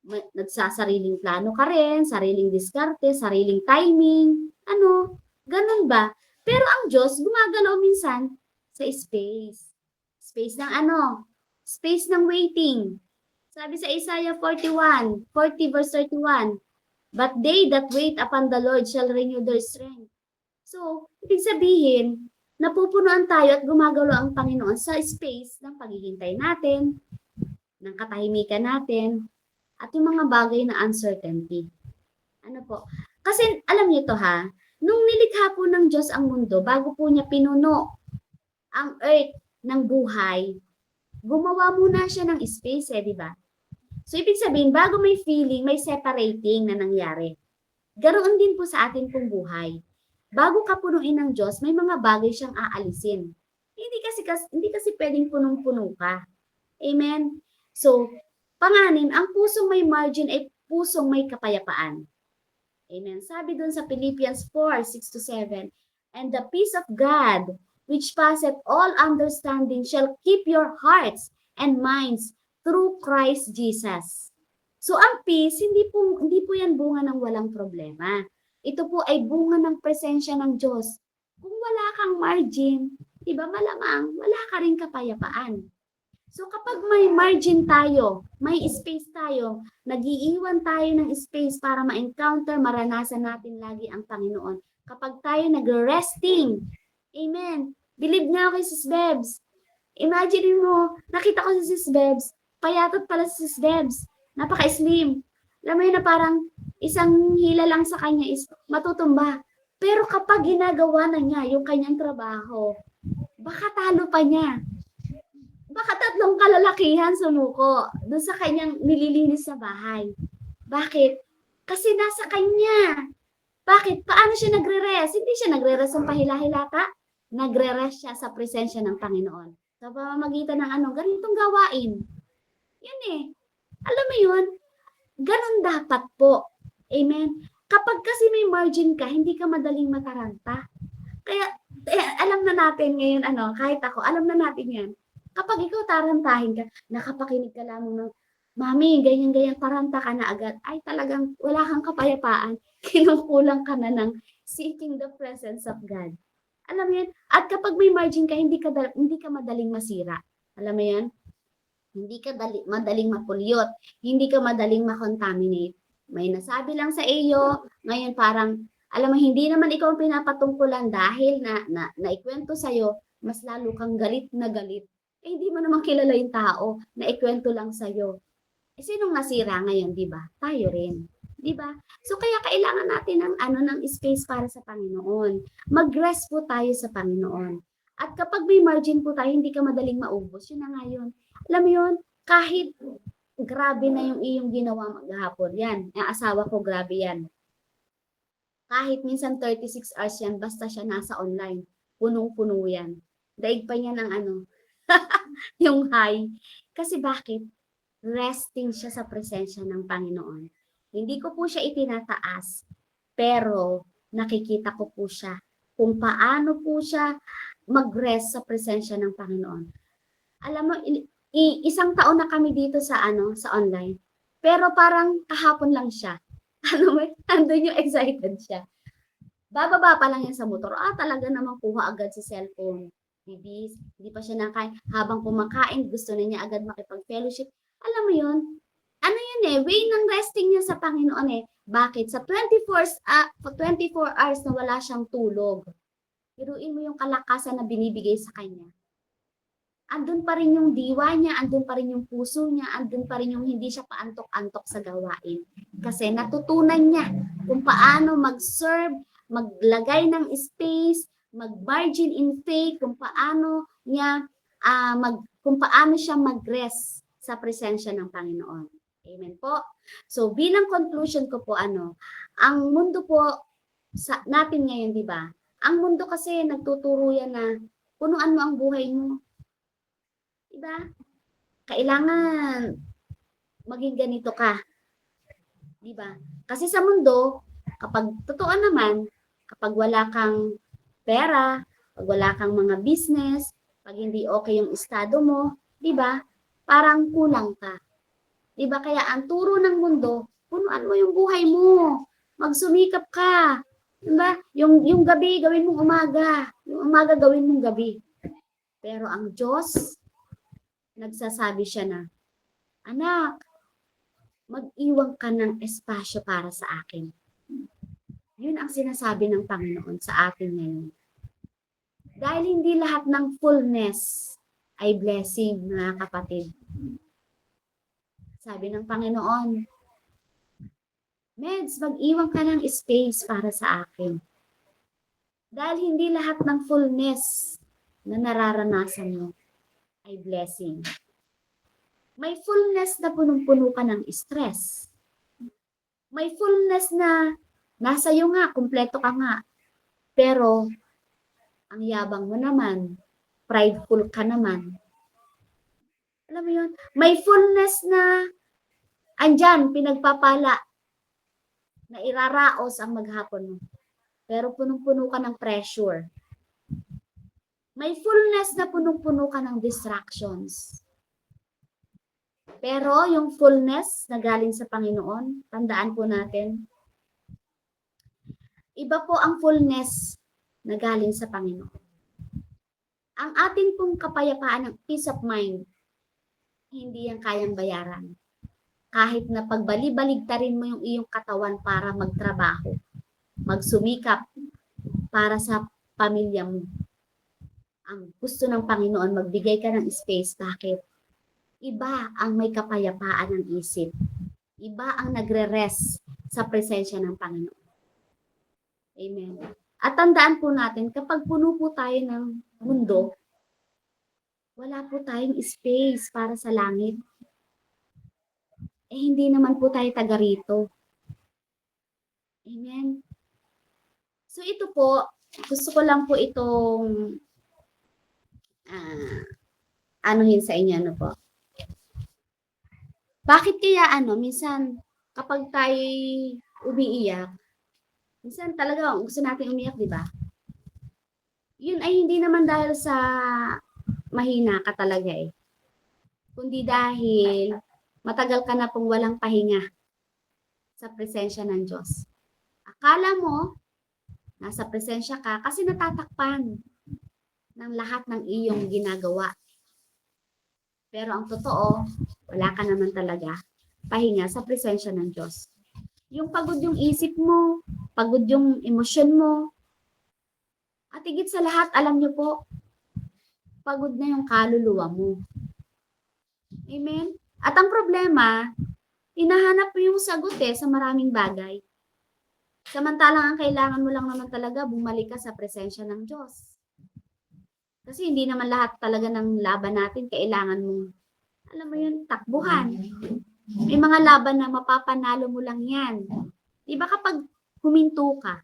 Nagsasariling plano ka rin, sariling diskarte, sariling timing, ano, ganun ba? Pero ang Diyos gumagalaw minsan sa space. Space ng ano? Space ng waiting. Sabi sa Isaiah 40 verse 31, But they that wait upon the Lord shall renew their strength. So, ibig sabihin, napupunuan tayo at gumagalaw ang Panginoon sa space ng paghihintay natin, ng katahimikan natin, at yung mga bagay na uncertainty. Ano po? Kasi alam niyo to ha, nung nilikha po ng Diyos ang mundo, bago po niya pinuno ang earth ng buhay, gumawa muna siya ng space di ba? So, ibig sabihin, bago may feeling, may separating na nangyari. Garoon din po sa atin pong buhay. Bago ka punuin ng Diyos, may mga bagay siyang aalisin. Hindi kasi pwedeng punong-puno ka. Amen? So, panganim, ang pusong may margin ay pusong may kapayapaan. Amen. Sabi dun sa Philippians 4:6-7, And the peace of God, which passeth all understanding, shall keep your hearts and minds through Christ Jesus. So ang peace, hindi po yan bunga ng walang problema. Ito po ay bunga ng presensya ng Diyos. Kung wala kang margin, diba malamang wala ka rin kapayapaan. So kapag may margin tayo, may space tayo, nag-iiwan tayo ng space para ma-encounter, maranasan natin lagi ang Panginoon. Kapag tayo nag-resting, amen, believe nga ako kay Sis Bebs. Imagine mo, nakita ko si Sis Bebs, payatot pala si Sis Bebs, napaka-slim. Alam mo yun na parang isang hila lang sa kanya is matutumba. Pero kapag ginagawa na niya yung kanyang trabaho, baka talo pa niya. Baka 3 kalalakihan sumuko doon sa kanyang nililinis sa bahay. Bakit? Kasi nasa kanya. Bakit? Paano siya nagre-rest? Hindi siya nagre-rest ng pahila-hilata. Nagre-rest siya sa presensya ng Panginoon. Sa pamamagitan ng ganitong gawain. Yan Alam mo yun? Ganun dapat po. Amen? Kapag kasi may margin ka, hindi ka madaling mataranta. Kaya, alam na natin ngayon, kahit ako, alam na natin yan. Kapag ikaw tarantahin ka, nakapakinig ka lamang ng, Mami, ganyan-ganyan, taranta ka na agad. Ay, talagang wala kang kapayapaan. Kinukulang ka na ng seeking the presence of God. Alam mo yan? At kapag may margin ka, hindi ka madaling masira. Alam mo yan? Hindi ka madaling mapulyot. Hindi ka madaling makontaminate. May nasabi lang sa iyo, ngayon parang, alam mo, hindi naman ikaw ang pinapatungkulan dahil naikwento sa'yo, mas lalo kang galit na galit. Eh, hindi mo naman kilala yung tao na ikwento lang sa'yo. Eh, sinong nasira ngayon, di ba? Tayo rin. Di ba? So, kaya kailangan natin ng space para sa Panginoon. Mag-rest po tayo sa Panginoon. At kapag may margin po tayo, hindi ka madaling maubos. Yun na nga yun. Alam mo yun, kahit grabe na yung iyong ginawa maghapon, yan. Ang asawa ko, grabe yan. Kahit minsan 36 hours yan, basta siya nasa online. Punong-puno yan. Daig pa niya ng yung high. Kasi bakit? Resting siya sa presensya ng Panginoon. Hindi ko po siya itinataas, pero nakikita ko po siya kung paano po siya mag-rest sa presensya ng Panginoon. Alam mo, isang taon na kami dito sa online, pero parang kahapon lang siya. Nandun yung excited siya. Bababa pa lang yan sa motor, talaga namang kuha agad sa cellphone. Bibis, hindi pa siya nakain. Habang kumakain, gusto na niya agad makipag-fellowship. Alam mo yun? Way ng resting niya sa Panginoon eh. Bakit? Sa 24 hours na wala siyang tulog. Iruin mo yung kalakasan na binibigay sa kanya. Andun pa rin yung diwa niya, andun pa rin yung puso niya, andun pa rin yung hindi siya paantok-antok sa gawain. Kasi natutunan niya kung paano mag-serve, maglagay ng space, mag-margin in faith, kung paano siya mag-rest sa presensya ng Panginoon. Amen po. So bilang conclusion ko po ang mundo po natin ngayon, di ba? Ang mundo kasi nagtuturo yan na punuan mo ang buhay mo. Di ba? Kailangan maging ganito ka. Di ba? Kasi sa mundo, kapag totoo naman, kapag wala kang pera, pag wala kang mga business, pag hindi okay yung estado mo, di ba? Parang kulang ka. Di ba? Kaya ang turo ng mundo, punuan mo yung buhay mo. Magsumikap ka. Di ba? Yung gabi, gawin mong umaga. Yung umaga, gawin mong gabi. Pero ang Diyos, nagsasabi siya na, anak, mag-iwan ka ng espasyo para sa akin. Yun ang sinasabi ng Panginoon sa atin ngayon. Dahil hindi lahat ng fullness ay blessing, mga kapatid. Sabi ng Panginoon, Meds, mag-iwan ka ng space para sa akin. Dahil hindi lahat ng fullness na nararanasan mo ay blessing. May fullness na punong-puno ka ng stress. May fullness na nasa iyo nga, kumpleto ka nga. Pero, ang yabang mo naman, prideful ka naman. Alam mo yun? May fullness na andyan, pinagpapala na iraraos ang maghapon mo. Pero punong-puno ka ng pressure. May fullness na punong-puno ka ng distractions. Pero yung fullness na galing sa Panginoon, tandaan po natin, iba po ang fullness na galing sa Panginoon. Ang ating pong kapayapaan ng peace of mind, hindi yan kayang bayaran. Kahit na pagbali-baligtarin mo yung iyong katawan para magtrabaho, magsumikap para sa pamilya mo. Ang gusto ng Panginoon, magbigay ka ng space. Bakit? Iba ang may kapayapaan ng isip. Iba ang nagre-rest sa presensya ng Panginoon. Amen. At tandaan po natin, kapag puno po tayo ng mundo, wala po tayong space para sa langit. Hindi naman po tayo taga rito. Amen. So ito po, gusto ko lang po itong anuhin sa inyo, po. Bakit kaya minsan kapag tayo umiiyak, Minsan talaga gusto natin umiyak, di ba? Yun ay hindi naman dahil sa mahina ka talaga eh. Kundi dahil matagal ka na pong walang pahinga sa presensya ng Diyos. Akala mo, nasa presensya ka kasi natatakpan ng lahat ng iyong ginagawa. Pero ang totoo, wala ka naman talaga pahinga sa presensya ng Diyos. Yung pagod yung isip mo, pagod yung emosyon mo, at higit sa lahat, alam niyo po, pagod na yung kaluluwa mo. Amen? At ang problema, hinahanap mo yung sagot sa maraming bagay. Samantalang ang kailangan mo lang naman talaga, bumalik ka sa presensya ng Diyos. Kasi hindi naman lahat talaga ng laban natin kailangan mong, alam mo yun, takbuhan. May mga laban na mapapanalo mo lang yan. Diba kapag huminto ka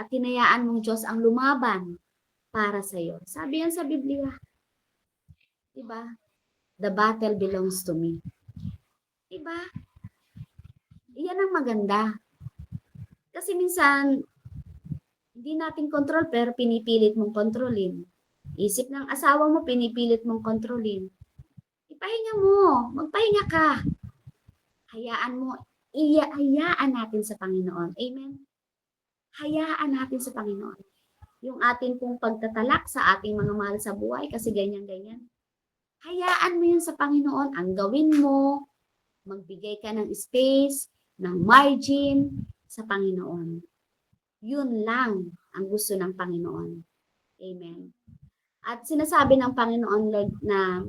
at hinayaan mong Diyos ang lumaban para sa'yo. Sabi yan sa Biblia. Diba? The battle belongs to me. Diba? Iyan ang maganda. Kasi minsan, hindi natin control pero pinipilit mong kontrolin. Isip ng asawa mo, pinipilit mong kontrolin. Ipahinga mo. Magpahinga ka. Hayaan mo. Hayaan natin sa Panginoon. Amen? Hayaan natin sa Panginoon. Yung ating pong pagtatalak sa ating mga mahal sa buhay kasi ganyan-ganyan. Hayaan mo yun sa Panginoon. Ang gawin mo, magbigay ka ng space, ng margin sa Panginoon. Yun lang ang gusto ng Panginoon. Amen. At sinasabi ng Panginoon, Lord, na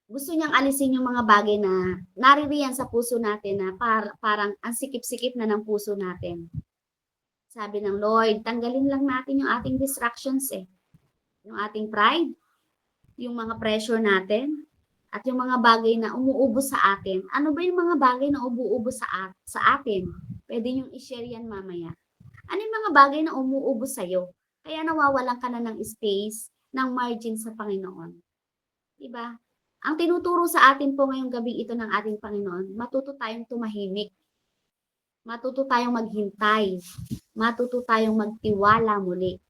gusto niyang alisin yung mga bagay na naririyan sa puso natin na parang ang sikip-sikip na ng puso natin. Sabi ng Lord, tanggalin lang natin yung ating distractions Yung ating pride, yung mga pressure natin, at yung mga bagay na umuubos sa atin. Ano ba yung mga bagay na umuubos sa atin? Pwede yung i-share yan mamaya. Ano yung mga bagay na umuubos sa'yo? Kaya nawawalan ka na ng space, ng margin sa Panginoon. Diba? Ang tinuturo sa atin po ngayong gabi ito ng ating Panginoon, matuto tayong tumahimik. Matuto tayong maghintay. Matuto tayong magtiwala muli.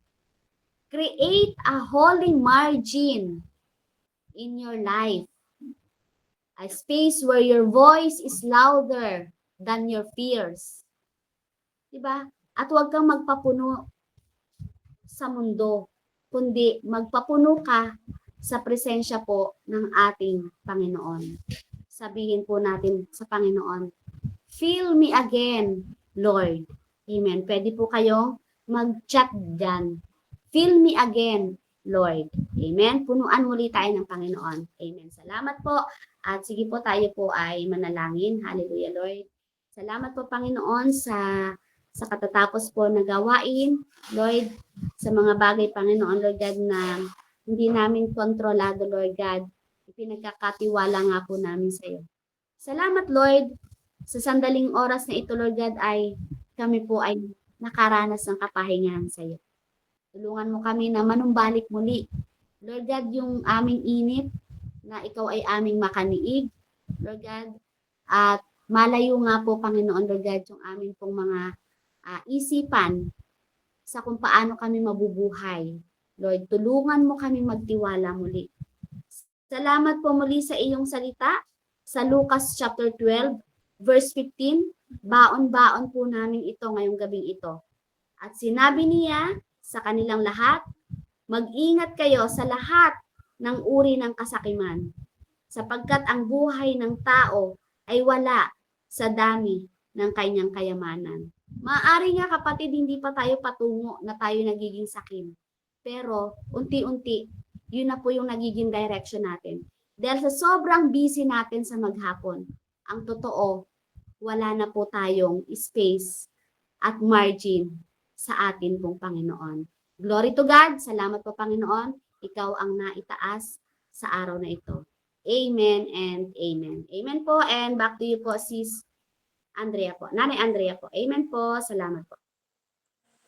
Create a holy margin in your life. A space where your voice is louder than your fears. Diba? At huwag kang magpapuno sa mundo, kundi magpapuno ka sa presensya po ng ating Panginoon. Sabihin po natin sa Panginoon, fill me again, Lord. Amen. Pwede po kayo mag-chat dyan. Fill me again, Lord. Amen. Punuan muli tayo ng Panginoon. Amen. Salamat po. At sige po, tayo po ay manalangin. Hallelujah, Lord. Salamat po, Panginoon, sa katatapos po na gawain, Lord, sa mga bagay, Panginoon, Lord God, na hindi namin kontrolado, Lord God. Ipinagkakatiwala nga po namin sa iyo. Salamat, Lord, sa sandaling oras na ito, Lord God, ay kami po ay nakaranas ng kapahingahan sa iyo. Tulungan mo kami na manumbalik muli. Lord God, yung aming init, na ikaw ay aming makaniig, Lord God, at malayo nga po, Panginoon, Lord God, yung aming pong mga isipan sa kung paano kami mabubuhay. Lord, tulungan mo kami magtiwala muli. Salamat po muli sa iyong salita sa Lucas chapter 12, verse 15. Baon-baon po namin ito ngayong gabing ito. At sinabi niya sa kanilang lahat, mag-ingat kayo sa lahat ng uri ng kasakiman, sapagkat ang buhay ng tao ay wala sa dami ng kanyang kayamanan. Maaari nga kapatid, hindi pa tayo patungo na tayo nagiging sakim. Pero unti-unti, yun na po yung nagiging direction natin. Dahil sa sobrang busy natin sa maghapon, ang totoo, wala na po tayong space at margin sa atin pong Panginoon. Glory to God. Salamat po, Panginoon. Ikaw ang naitaas sa araw na ito. Amen and amen. Amen po, and back to you po, Sis Andrea po. Nanay Andrea po. Amen po. Salamat po.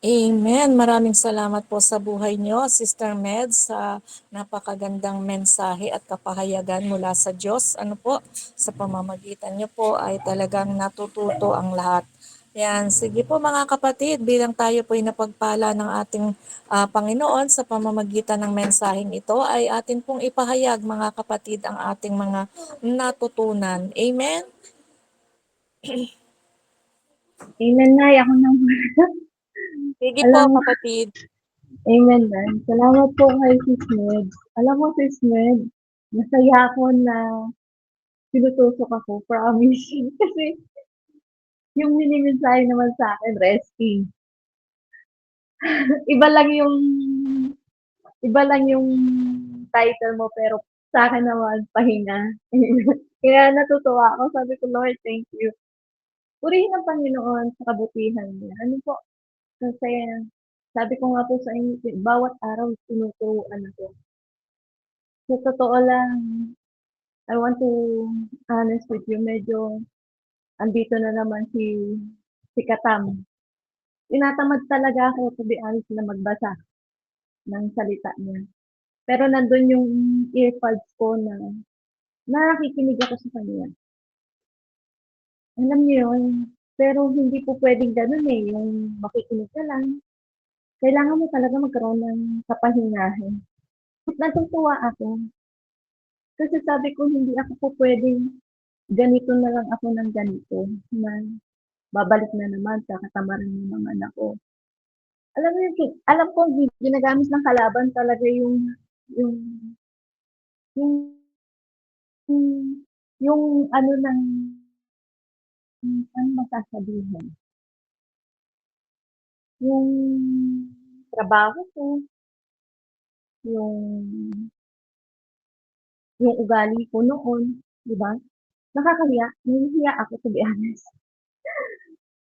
Amen. Maraming salamat po sa buhay niyo, Sister Med, sa napakagandang mensahe at kapahayagan mula sa Diyos. Ano po, sa pamamagitan niyo po ay talagang natututo ang lahat. Yan, sige po mga kapatid, bilang tayo po ay napagpala ng ating Panginoon sa pamamagitan ng mensaheng ito, ay atin pong ipahayag mga kapatid ang ating mga natutunan. Amen? Amen, Nay. Ako nang Sige po alam, kapatid. amen, Nay. Salamat po kay Sis Med. Alam mo, Sis Med, masaya ako na tinutusok ako, promise. Kasi yung minimensahe naman sa akin, resting. Iba lang yung, iba lang yung title mo, pero sa akin naman, pahinga. Kaya natutuwa ako. Sabi ko, Lord, thank you. Purihin ang Panginoon sa kabutihan niya. Ano po, kasi sabi ko nga po sa inyo, bawat araw tinuturuan ako. Sa totoo lang, I want to honest with you, medyo andito na naman si Katam. Tinatamad talaga ako, to be honest, na magbasa ng salita niya. Pero nandun yung earpods ko na nakikinig ako sa kanya. Alam niyo yun, pero hindi po pwedeng ganun eh, yung makikinig ka lang. Kailangan mo talaga magkaroon ng kapahingahan. Natutuwa ako. Kasi sabi ko, hindi ako po pwedeng ganito na lang ako ng ganito. Na babalik na naman sa katamaran ng mga anak ko. Alam mo yun, alam ko ginagamit ng kalaban talaga yung yung yung ano ng ano masasabihin, yung trabaho ko, yung yung ugali ko noon, di ba? Nakakahiya, nahihiya ako to be honest.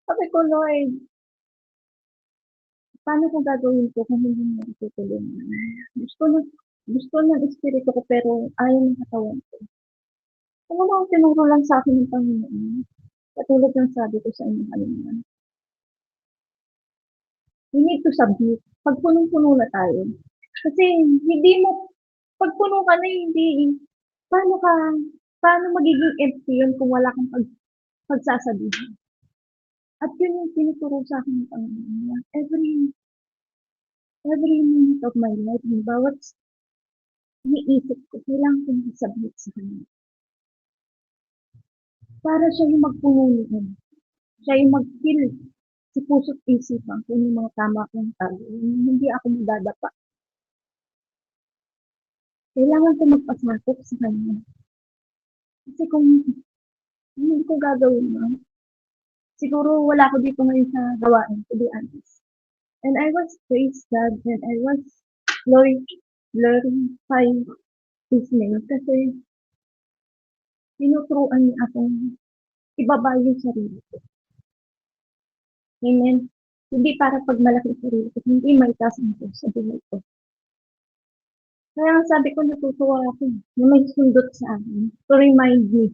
Sabi ko, Lord, paano ko gagawin ko kung hindi mo ako tutulungan? Gusto ng gusto ng espiritu ko pero ayaw ng katawan ko. Alam mo, ang tinuro lang sa akin ng Panginoon, katulad ng sabi ko sa inyo kanina, we need to submit. Pag punong-puno na tayo. Kasi hindi mo, pag puno ka na, hindi, paano ka, paano magiging empty yun kung wala kang pagsasabihin? At yun yung tinuturo sa akin ng Panginoon. Every minute of my life, yung bawat iniisip ko, kailangan kong i-submit sa Kanya. Para siya yung magpuno noon. Siya yung mag-fill sa puso't isipan kung yung mga tama kong talo. Hindi ako madadapa. Kailangan ko magpasakop sa Kanya. Kasi kung hindi ko gagawin mo, siguro wala ako dito ngayon sa gawain, to be honest. And I was praise God and I was glorifying His name kasi tinuturuan niya akong ibaba yung sarili ko. Amen. Hindi para pag malaki yung sarili ko, hindi may taas ang Diyos sa buhay ko. Kaya ang sabi ko, natutuwa ako na may sundot sa akin to remind me.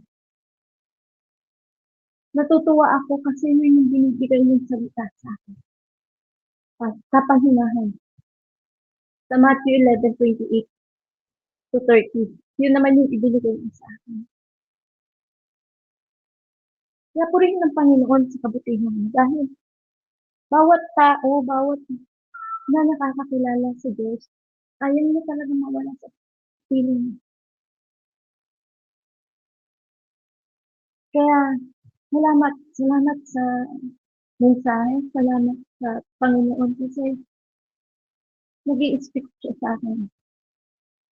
Natutuwa ako kasi yun yung binibigay ng salita sa akin. Kapahinahan. Sa Matthew 11:28 to 30. Yun naman yung ibinigay niya sa akin. Kaya purihin ng Panginoon sa kabutihan niya dahil bawat tao, bawat na nakakakilala sa Diyos, ayaw niya talaga mawala sa piling. Kaya salamat sa mensahe, salamat sa Panginoon kasi nag-i-speak siya sa akin.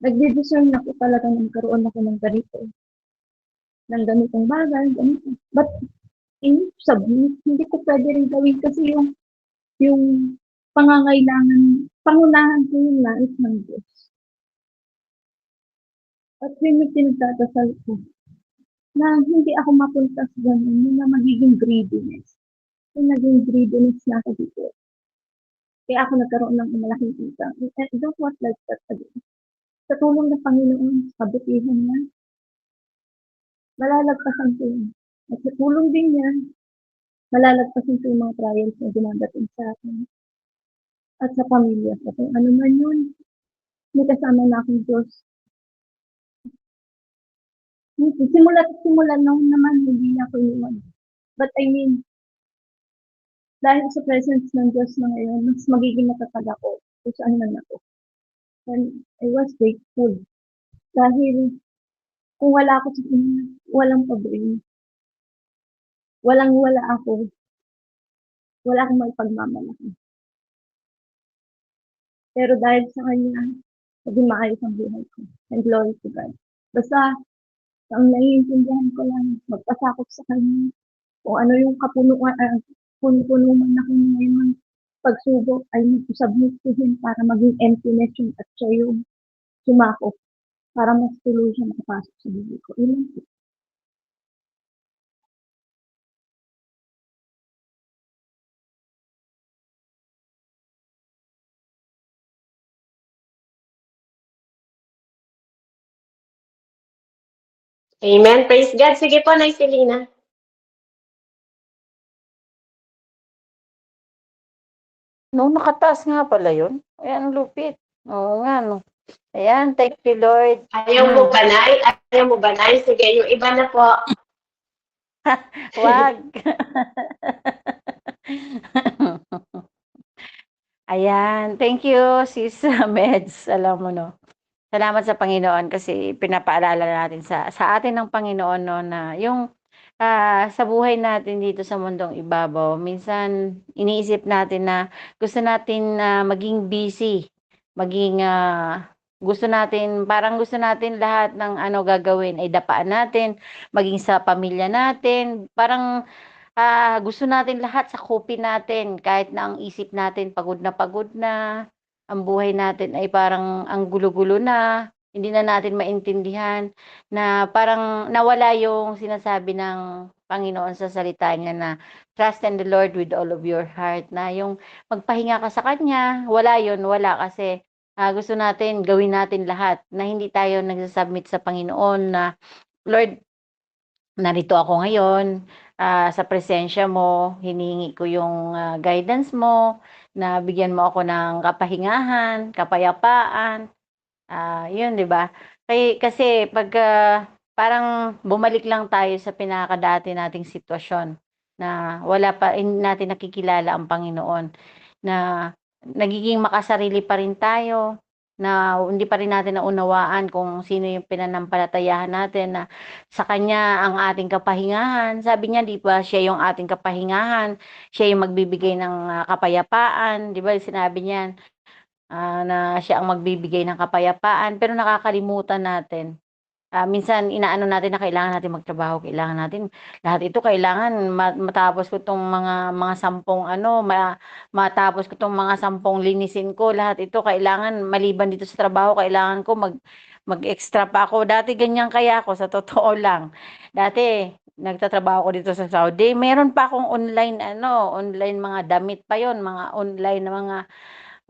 Nagde-discern ako talaga na magkaroon ako ng ganitong bagay, ganito. But in submit, hindi ko pwede rin gawin kasi yung pangangailangan, pangunahan ko yung nais ng Diyos. At yun yung pinagdadasal ko na hindi ako mapunta sa ganun, yung na magiging greediness. Yung naging greediness na ako dito. Kaya ako nagkaroon ng malaking utang. I don't want like that again. Sa tulong ng Panginoon, sa kabutihan niya, malalagpasan ko yun. At sa tulong din niya, malalagpasan ko yung mga trials na dumadating sa akin. At sa pamilya ko. Kung ano man yun, may kasama na akong Diyos. Simula nung naman, hindi niya ako iwan. But I mean, dahil sa presence ng Diyos na ngayon, mas magiging matatag ako kung saan man ako. And I was grateful dahil kung wala ako sa Kanya, walang pag-ibig. Walang-wala ako. Wala akong maipagmamalaki. Pero dahil sa Kanya, naging maayos ang buhay ko. And glory to God. Basta, ang naiintindihan ko lang, magpasakop sa Kanya. Kung ano yung puno-puno man ako ngayon ng pagsubok, ay mag-submit to Him para maging emptiness yun at siya yung sumakop para mas tuloy siya makapasok sa buhay ko. Yun lang po. Amen. Praise God. Sige po, Nay Selena. No, nakataas nga pala yun. Ayan, lupit. Oo nga, no. Ayan, thank you, Lord. Ayaw mo ba, Nay? Ayaw mo ba, Nay? Sige, yung iba na po. Wag. Ayan, thank you, Sis Meds. Alam mo, no. Salamat sa Panginoon kasi pinapaalala natin sa atin ng Panginoon, no, na yung sa buhay natin dito sa mundong ibabaw, minsan iniisip natin na gusto natin maging busy, maging parang gusto natin lahat ng ano gagawin ay dapaan natin, maging sa pamilya natin, parang gusto natin lahat sakupin natin kahit na ang isip natin pagod na, ang buhay natin ay parang ang gulo-gulo na, hindi na natin maintindihan na parang nawala yung sinasabi ng Panginoon sa salita niya na trust in the Lord with all of your heart, na yung magpahinga ka sa Kanya, wala kasi gusto natin gawin natin lahat na hindi tayo nagsasubmit sa Panginoon na Lord, narito ako ngayon sa presensya mo, hinihingi ko yung guidance mo, na bigyan mo ako ng kapahingahan, kapayapaan. Yun, 'di ba? Kasi pag parang bumalik lang tayo sa pinakadati nating sitwasyon na wala pa natin nakikilala ang Panginoon, na nagiging makasarili pa rin tayo, na hindi pa rin natin naunawaan kung sino yung pinanampalatayahan natin, na sa Kanya ang ating kapahingahan. Sabi niya, di ba, siya yung ating kapahingahan, siya yung magbibigay ng kapayapaan, di ba, sinabi niya na siya ang magbibigay ng kapayapaan, pero nakakalimutan natin. Minsan inaano natin na kailangan natin magtrabaho, kailangan natin lahat ito kailangan matapos ko 'tong mga 10 matapos ko 'tong mga 10 linisin ko, lahat ito kailangan maliban dito sa trabaho kailangan ko mag-extra pa ako. Dati ganyan kaya ako sa totoo lang. Dati nagtatrabaho ako dito sa Saudi, meron pa akong online mga damit pa 'yon, mga online na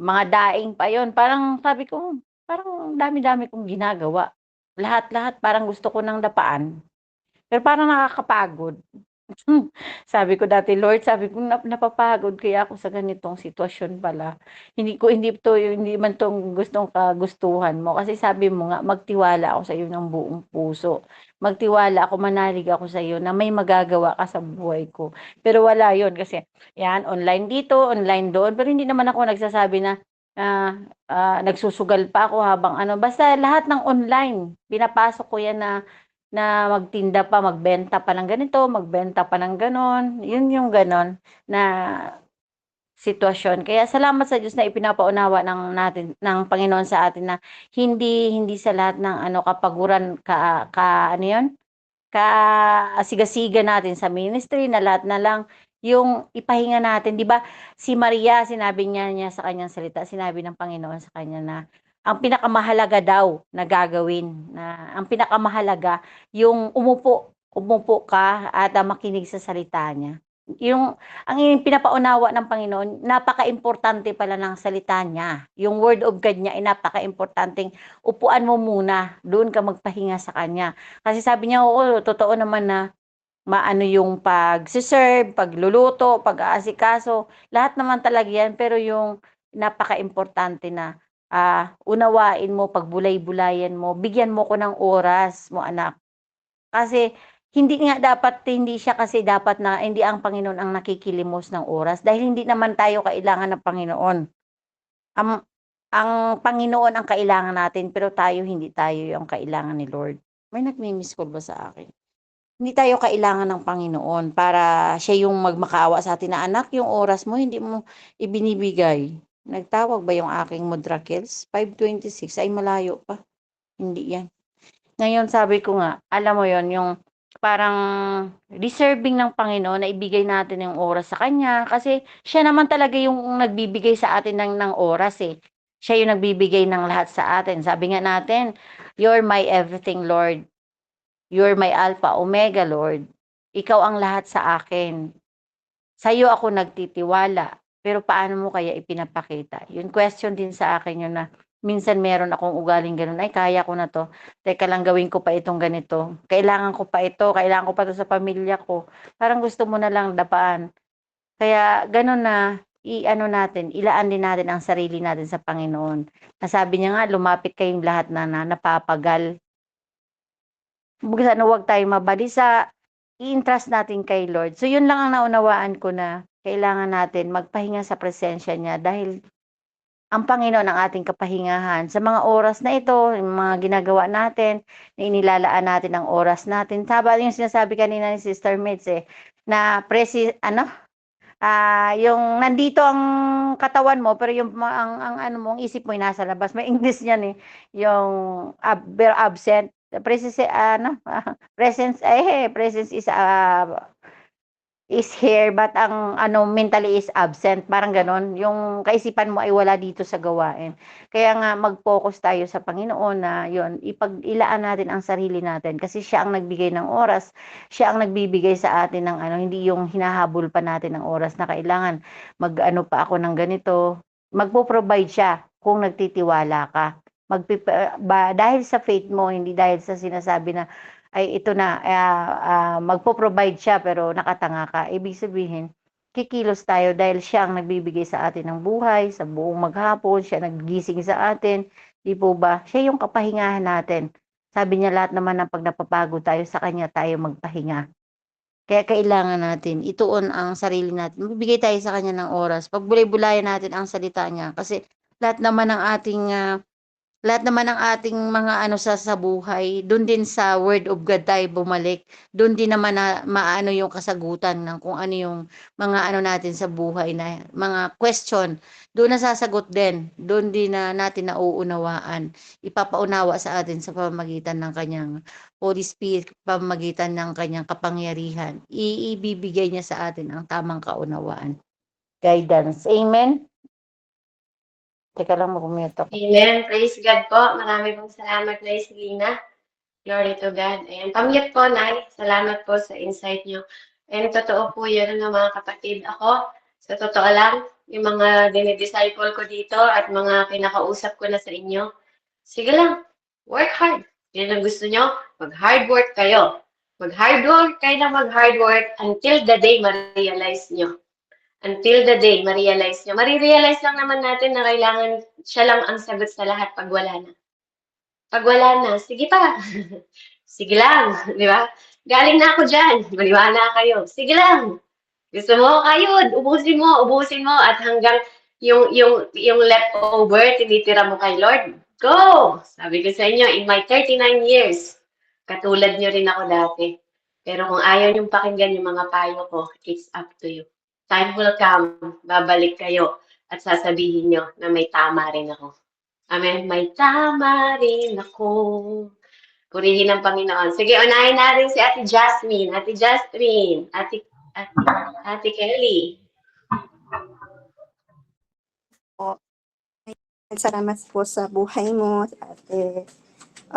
mga daing pa 'yon. Parang sabi ko, parang dami-dami kong ginagawa. Lahat-lahat parang gusto ko ng dapaan, pero parang nakakapagod. Sabi ko dati, Lord, sabi ko napapagod kaya ako sa ganitong sitwasyon pala. Hindi man 'to gustong kagustuhan mo, kasi sabi mo nga magtiwala ako sa iyo ng buong puso. Magtiwala ako, manalig ako sa iyo na may magagawa ka sa buhay ko. Pero wala 'yon kasi 'yan online dito, online doon, pero hindi naman ako nagsasabi na nagsusugal pa ako habang basta lahat ng online pinapasok ko 'yan na magtinda pa, magbenta pa ng ganito, magbenta pa ng gano'n, yun yung gano'n na sitwasyon. Kaya salamat sa Diyos na ipinapaunawa ng Panginoon sa atin na hindi sa lahat ng kapaguran ano yun, kasigasiga natin sa ministry na lahat na lang yung ipahinga natin. 'Di ba si Maria, sinabi niya sa kanyang salita, sinabi ng Panginoon sa kanya na ang pinakamahalaga daw na gagawin, na ang pinakamahalaga yung umupo ka at makinig sa salita niya. Ang pinapaunawa ng Panginoon, napakaimportante pala ng salita niya. Yung word of God niya ay napakaimportanteng upuan mo muna, doon ka magpahinga sa Kanya. Kasi sabi niya, oo, totoo naman na maano yung pag-serve, pagluluto, pag-aasikaso, lahat naman talaga yan, pero yung napaka-importante na unawain mo, pagbulay-bulayan mo, bigyan mo ko ng oras mo, anak. Kasi hindi nga dapat, hindi siya kasi dapat na, hindi ang Panginoon ang nakikilimos ng oras dahil hindi naman tayo kailangan ng Panginoon. Ang Panginoon ang kailangan natin pero hindi tayo yung kailangan ni Lord. May nagmi-miss call ba sa akin? Hindi tayo kailangan ng Panginoon para siya yung magmakaawa sa atin na, anak, yung oras mo hindi mo ibinibigay. Nagtawag ba yung aking Modrakels? 5:26 ay malayo pa. Hindi yan. Ngayon sabi ko nga, alam mo yon, yung parang deserving ng Panginoon na ibigay natin yung oras sa Kanya kasi siya naman talaga yung nagbibigay sa atin ng oras eh. Siya yung nagbibigay ng lahat sa atin. Sabi nga natin, you're my everything, Lord. You're my Alpha, Omega, Lord. Ikaw ang lahat sa akin. Sa'yo ako nagtitiwala. Pero paano mo kaya ipinapakita? Yung question din sa akin yun na minsan meron akong ugaling ganun. Ay, kaya ko na to. Teka lang, gawin ko pa itong ganito. Kailangan ko pa ito. Kailangan ko pa to sa pamilya ko. Parang gusto mo na lang dapaan. Kaya ganun na, i-ano natin, ilaan din natin ang sarili natin sa Panginoon. Nasabi niya nga, lumapit kayong lahat na napapagal. Huwag tayong mabalisa, i-entrust natin kay Lord. So yun lang ang naunawaan ko na kailangan natin magpahinga sa presensya niya dahil ang Panginoon ang ating kapahingahan. Sa mga oras na ito, yung mga ginagawa natin, na inilalaan natin ang oras natin. Tama yung sinasabi kanina ni Sister Mitz na yung nandito ang katawan mo pero yung ang ano mo, ang isip mo ay nasa labas. May English niyan yung absent. Presence presence is here but ang mentally is absent, parang ganon, yung kaisipan mo ay wala dito sa gawain. Kaya nga mag-focus tayo sa Panginoon na yun, ilaan natin ang sarili natin kasi siya ang nagbigay ng oras, siya ang nagbibigay sa atin ng hindi yung hinahabol pa natin ng oras na kailangan pa ako ng ganito. Magpo-provide siya kung nagtitiwala ka. Dahil sa faith mo, hindi dahil sa sinasabi na ay ito na, magpo-provide siya pero nakatanga ka. Ibig sabihin, kikilos tayo dahil siya ang nagbibigay sa atin ng buhay, sa buong maghapon, siya naggising sa atin. Di po ba? Siya yung kapahingahan natin. Sabi niya lahat naman ng pag napapagod tayo, sa kanya tayo magpahinga. Kaya kailangan natin, ituon ang sarili natin. Magbibigay tayo sa kanya ng oras. Pagbulay-bulayan natin ang salita niya. Kasi lahat naman ng ating mga sa buhay, doon din sa Word of God tayo bumalik. Doon din naman na maano yung kasagutan ng kung ano yung mga natin sa buhay na mga question. Doon nasasagot din. Doon din na natin nauunawaan. Ipapaunawa sa atin sa pamamagitan ng kanyang Holy Spirit, pamamagitan ng kanyang kapangyarihan. Ibibigay niya sa atin ang tamang kaunawaan. Guidance. Amen? Teka lang, mag-mute ako. Amen. Praise God po. Marami pong salamat, Nay Selena. Glory to God. Ayan. Pamiyat po, Nay. Salamat po sa insight nyo. And totoo po yun mga kapatid. Ako, sa totoo lang, yung mga dinidisciple ko dito at mga kinakausap ko na sa inyo, sige lang, work hard. Yan ang gusto nyo, mag-hard work kayo. Mag-hard work kayo na mag-hard work until the day ma-realize nyo. Until the day ma-realize nyo. Ma-realize lang naman natin na kailangan siya lang ang sagot sa lahat pag wala na. Pag wala na, sige pa. Sige lang, di ba? Galing na ako dyan. Maniwala kayo. Sige lang. Gusto mo, kayo, ubusin mo, at hanggang yung leftover, tinitira mo kay Lord. Go! Sabi ko sa inyo, in my 39 years, katulad nyo rin ako dati. Pero kung ayaw niyong pakinggan yung mga payo ko, it's up to you. Time will come, babalik kayo at sasabihin nyo na may tama rin ako. Amen. May tama rin ako. Purihin ang Panginoon. Sige, unahin natin si Ate Jasmine, Ate Jasmine, Ate Kelly. Salamat po sa buhay mo, Ate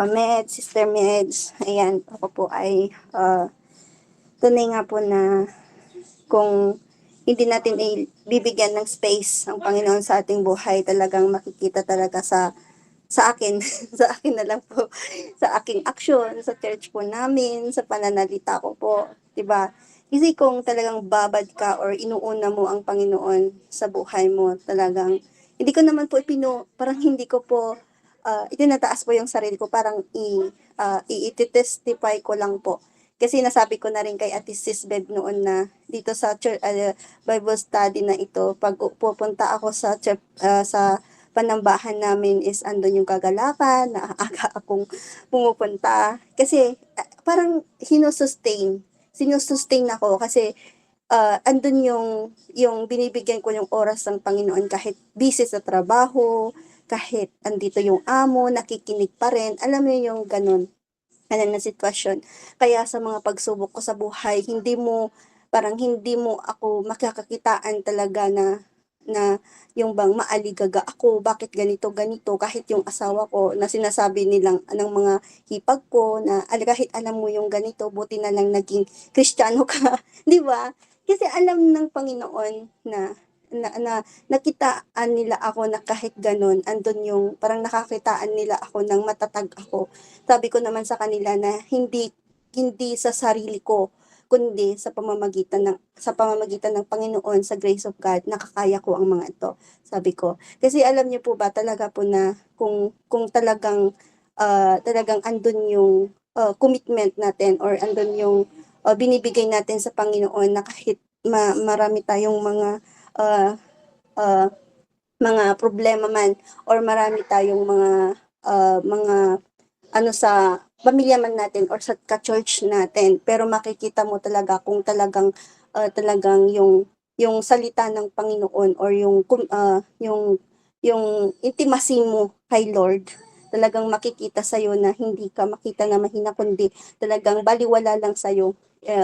Med, Sister Meds. Ayan, ako po ay tunay nga po na kung hindi natin bibigyan ng space ang Panginoon sa ating buhay, talagang makikita talaga sa akin, sa akin na lang po, sa aking aksyon, sa church po namin, sa pananalita ko po, 'di ba? Kasi kung talagang babad ka or inuuna mo ang Panginoon sa buhay mo, talagang hindi ko naman po parang hindi ko po itinataas po yung sarili ko, parang i-testify ko lang po Kasi nasabi ko na rin kay Ate Sis Bev noon na dito sa church, Bible study na ito, pag pupunta ako sa church, sa panambahan namin is andun yung kagalakan, naaaga akong pumupunta. Kasi parang sinusustain ako kasi andun yung binibigyan ko yung oras ng Panginoon kahit busy sa trabaho, kahit andito yung amo, nakikinig pa rin. Alam mo yung ganun na sitwasyon. Kaya sa mga pagsubok ko sa buhay, hindi mo ako makakakitaan talaga na yung bang maaligaga ako, bakit ganito, kahit yung asawa ko na sinasabi nilang ng mga hipag ko na kahit alam mo yung ganito, buti na lang naging Kristiyano ka, di ba? Kasi alam ng Panginoon na nakitaan nila ako na kahit ganun, andun yung parang nakakitaan nila ako ng matatag ako. Sabi ko naman sa kanila na hindi sa sarili ko, kundi sa pamamagitan ng Panginoon, sa grace of God, nakakaya ko ang mga ito. Sabi ko. Kasi alam niyo po ba talaga po na kung talagang andun yung commitment natin or andun yung binibigay natin sa Panginoon na kahit marami tayong uh, uh, mga problema man or marami tayong mga ano sa pamilya man natin or sa ka-church natin, pero makikita mo talaga kung talagang yung salita ng Panginoon or yung intimacy mo kay Lord, talagang makikita sa na hindi ka makita na mahina, kundi talagang baliwala lang sa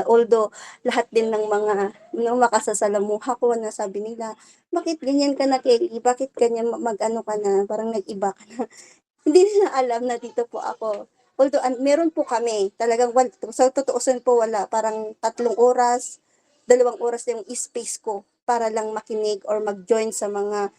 although lahat din ng mga makasasalamuha ko na sabi nila, bakit ganyan ka na, Kelly? Bakit ganyan mag-ano ka na? Parang nag-iba ka na. Hindi nila alam na dito po ako. Although, meron po kami, talagang, sa totoosan po wala, parang 3 oras, 2 oras yung space ko para lang makinig or mag-join sa mga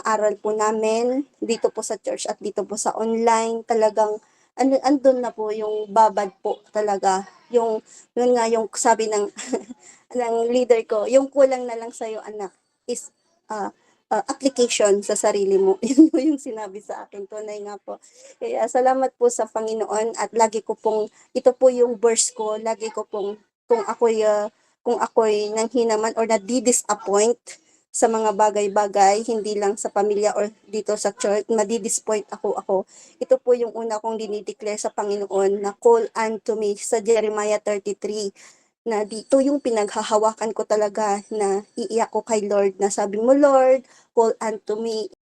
aral po namin dito po sa church at dito po sa online. Talagang, andun na po yung babad po talaga. Yun nga yung sabi ng, ng leader ko, yung kulang na lang sa'yo, anak, is application sa sarili mo. Yun po yung sinabi sa akin. Tunay nga po. Kaya salamat po sa Panginoon at lagi ko pong, ito po yung verse ko, lagi ko pong, kung ako'y nanghinaman or nadi-disappoint sa mga bagay-bagay, hindi lang sa pamilya or dito sa church, madi-disappoint ako. Ito po yung una kong dinideclare sa Panginoon na call unto me sa Jeremiah 33 na dito yung pinaghahawakan ko talaga na iiyak ko kay Lord na sabi mo, Lord, call unto me